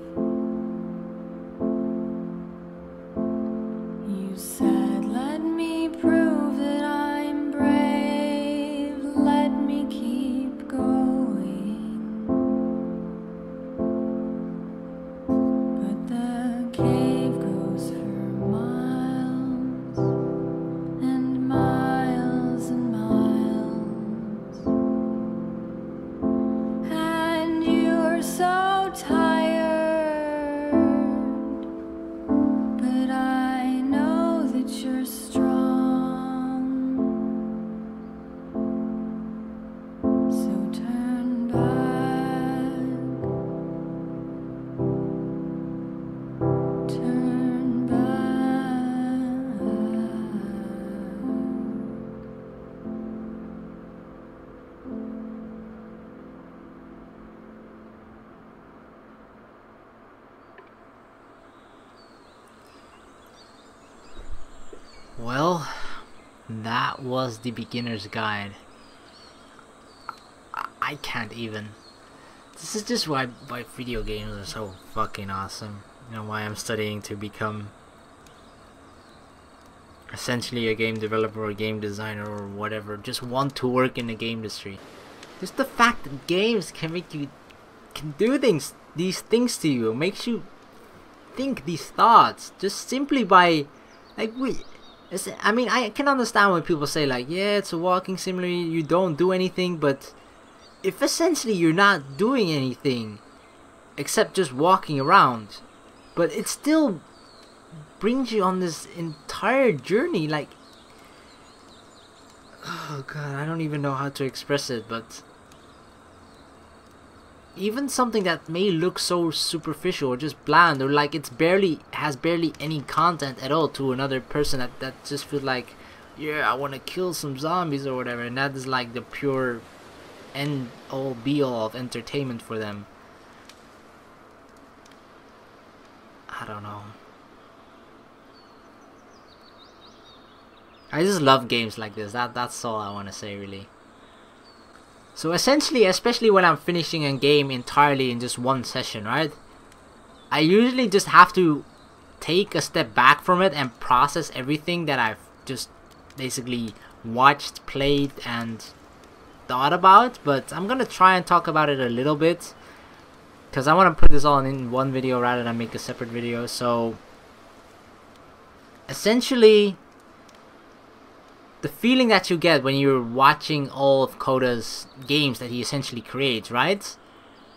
You said, let me prove that I'm brave. Let me keep going. But the cave goes for miles and miles and miles. And you're so tired. But I know that you're strong. So turn back. Turn back. Well, that was the beginner's guide. I can't even. This is just why video games are so fucking awesome. You know, why I'm studying to become essentially a game developer or game designer or whatever. Just want to work in the game industry. Just the fact that games can make you, can do these things to you, makes you think these thoughts just simply by, like, I mean, I can understand when people say, like, yeah, it's a walking simulator, you don't do anything, but if essentially you're not doing anything except just walking around, but it still brings you on this entire journey, like, oh god, I don't even know how to express it, but even something that may look so superficial or just bland, or like it's has barely any content at all to another person, that just feels like, yeah, I want to kill some zombies or whatever, and that is like the pure end all be all of entertainment for them. I don't know. I just love games like this. That's all I want to say, really. So essentially, especially when I'm finishing a game entirely in just one session, right? I usually just have to take a step back from it and process everything that I've just basically watched, played, and thought about. But I'm gonna try and talk about it a little bit, because I want to put this all in one video rather than make a separate video. So essentially, the feeling that you get when you're watching all of Koda's games that he essentially creates, right?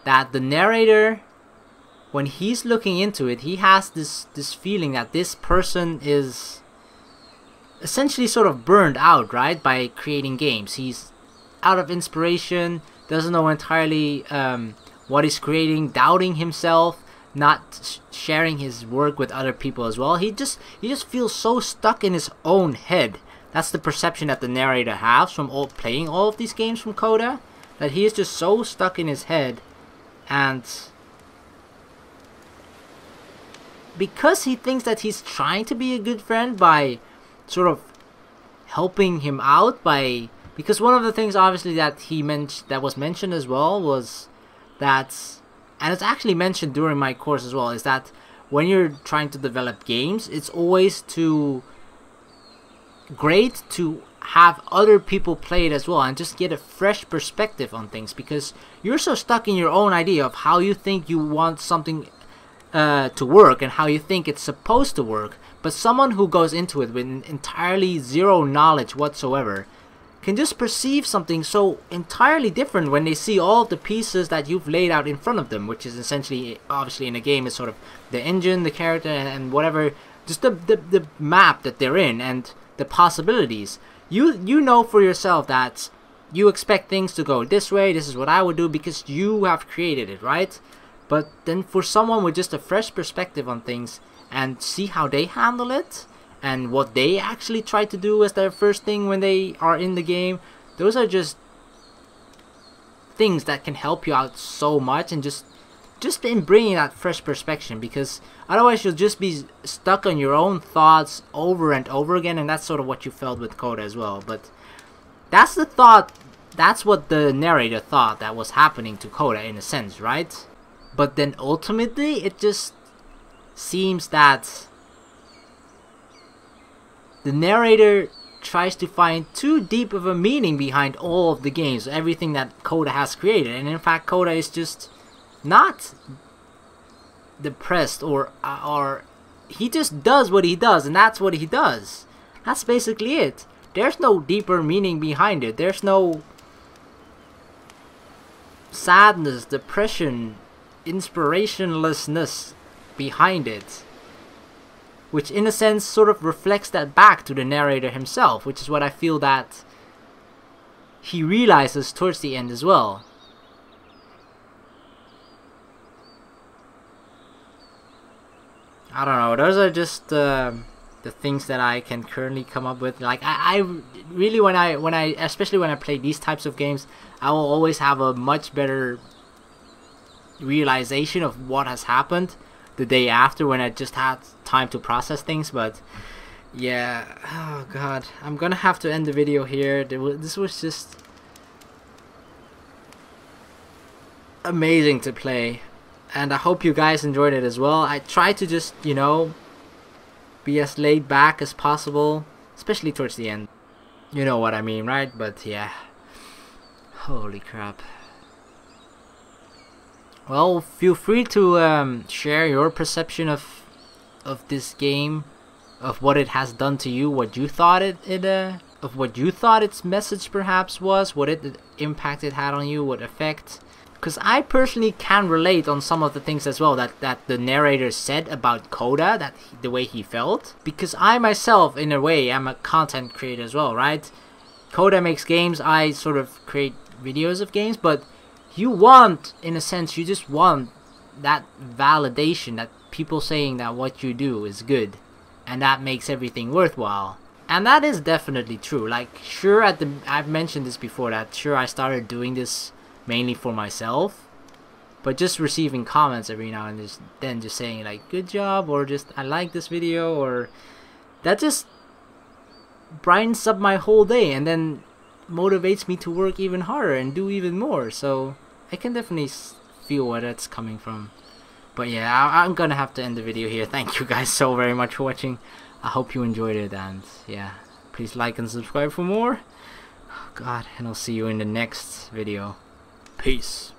That the narrator, when he's looking into it, he has this feeling that this person is essentially sort of burned out, right? By creating games. He's out of inspiration, doesn't know entirely what he's creating, doubting himself, not sharing his work with other people as well. He just feels so stuck in his own head. That's the perception that the narrator has from playing all of these games from Koda, that he is just so stuck in his head, and because he thinks that he's trying to be a good friend by sort of helping him out, because one of the things obviously that was mentioned as well was that, and it's actually mentioned during my course as well, is that when you're trying to develop games, it's always great to have other people play it as well and just get a fresh perspective on things, because you're so stuck in your own idea of how you think you want something to work and how you think it's supposed to work. But someone who goes into it with entirely zero knowledge whatsoever can just perceive something so entirely different when they see all of the pieces that you've laid out in front of them, which is essentially, obviously in a game, is sort of the engine, the character, and whatever, just the map that they're in and the possibilities. You know for yourself that you expect things to go this way, this is what I would do, because you have created it, right? But then for someone with just a fresh perspective on things and see how they handle it and what they actually try to do as their first thing when they are in the game, those are just things that can help you out so much and just just in bringing that fresh perspective, because otherwise you'll just be stuck on your own thoughts over and over again, and that's sort of what you felt with Coda as well. But that's the thought, that's what the narrator thought that was happening to Coda in a sense, right? But then ultimately it just seems that the narrator tries to find too deep of a meaning behind all of the games, everything that Coda has created, and in fact Coda is just not depressed, or he just does what he does, and that's what he does. That's basically it. There's no deeper meaning behind it. There's no sadness, depression, inspirationlessness behind it, which in a sense sort of reflects that back to the narrator himself, which is what I feel that he realizes towards the end as well. I don't know, those are just the things that I can currently come up with. Like I really, especially when I play these types of games, I will always have a much better realization of what has happened the day after, when I just had time to process things. But yeah, oh god, I'm gonna have to end the video here. This was just amazing to play, and I hope you guys enjoyed it as well. I tried to just, you know, be as laid back as possible, especially towards the end. You know what I mean, right? But yeah, holy crap. Well, feel free to share your perception of this game, of what it has done to you, what you thought of what you thought its message perhaps was, what impact it had on you, what effect. Because I personally can relate on some of the things as well that the narrator said about Coda, the way he felt. Because I myself, in a way, am a content creator as well, right? Coda makes games, I sort of create videos of games, but you want, in a sense, you just want that validation, that people saying that what you do is good, and that makes everything worthwhile. And that is definitely true. Like, sure, I've mentioned this before, that sure, I started doing this mainly for myself, but just receiving comments every now and then, just saying like good job, or just I like this video, or that just brightens up my whole day and then motivates me to work even harder and do even more. So I can definitely feel where that's coming from. But yeah, I'm gonna have to end the video here. Thank you guys so very much for watching. I hope you enjoyed it, and yeah, please like and subscribe for more. Oh god, and I'll see you in the next video. Peace.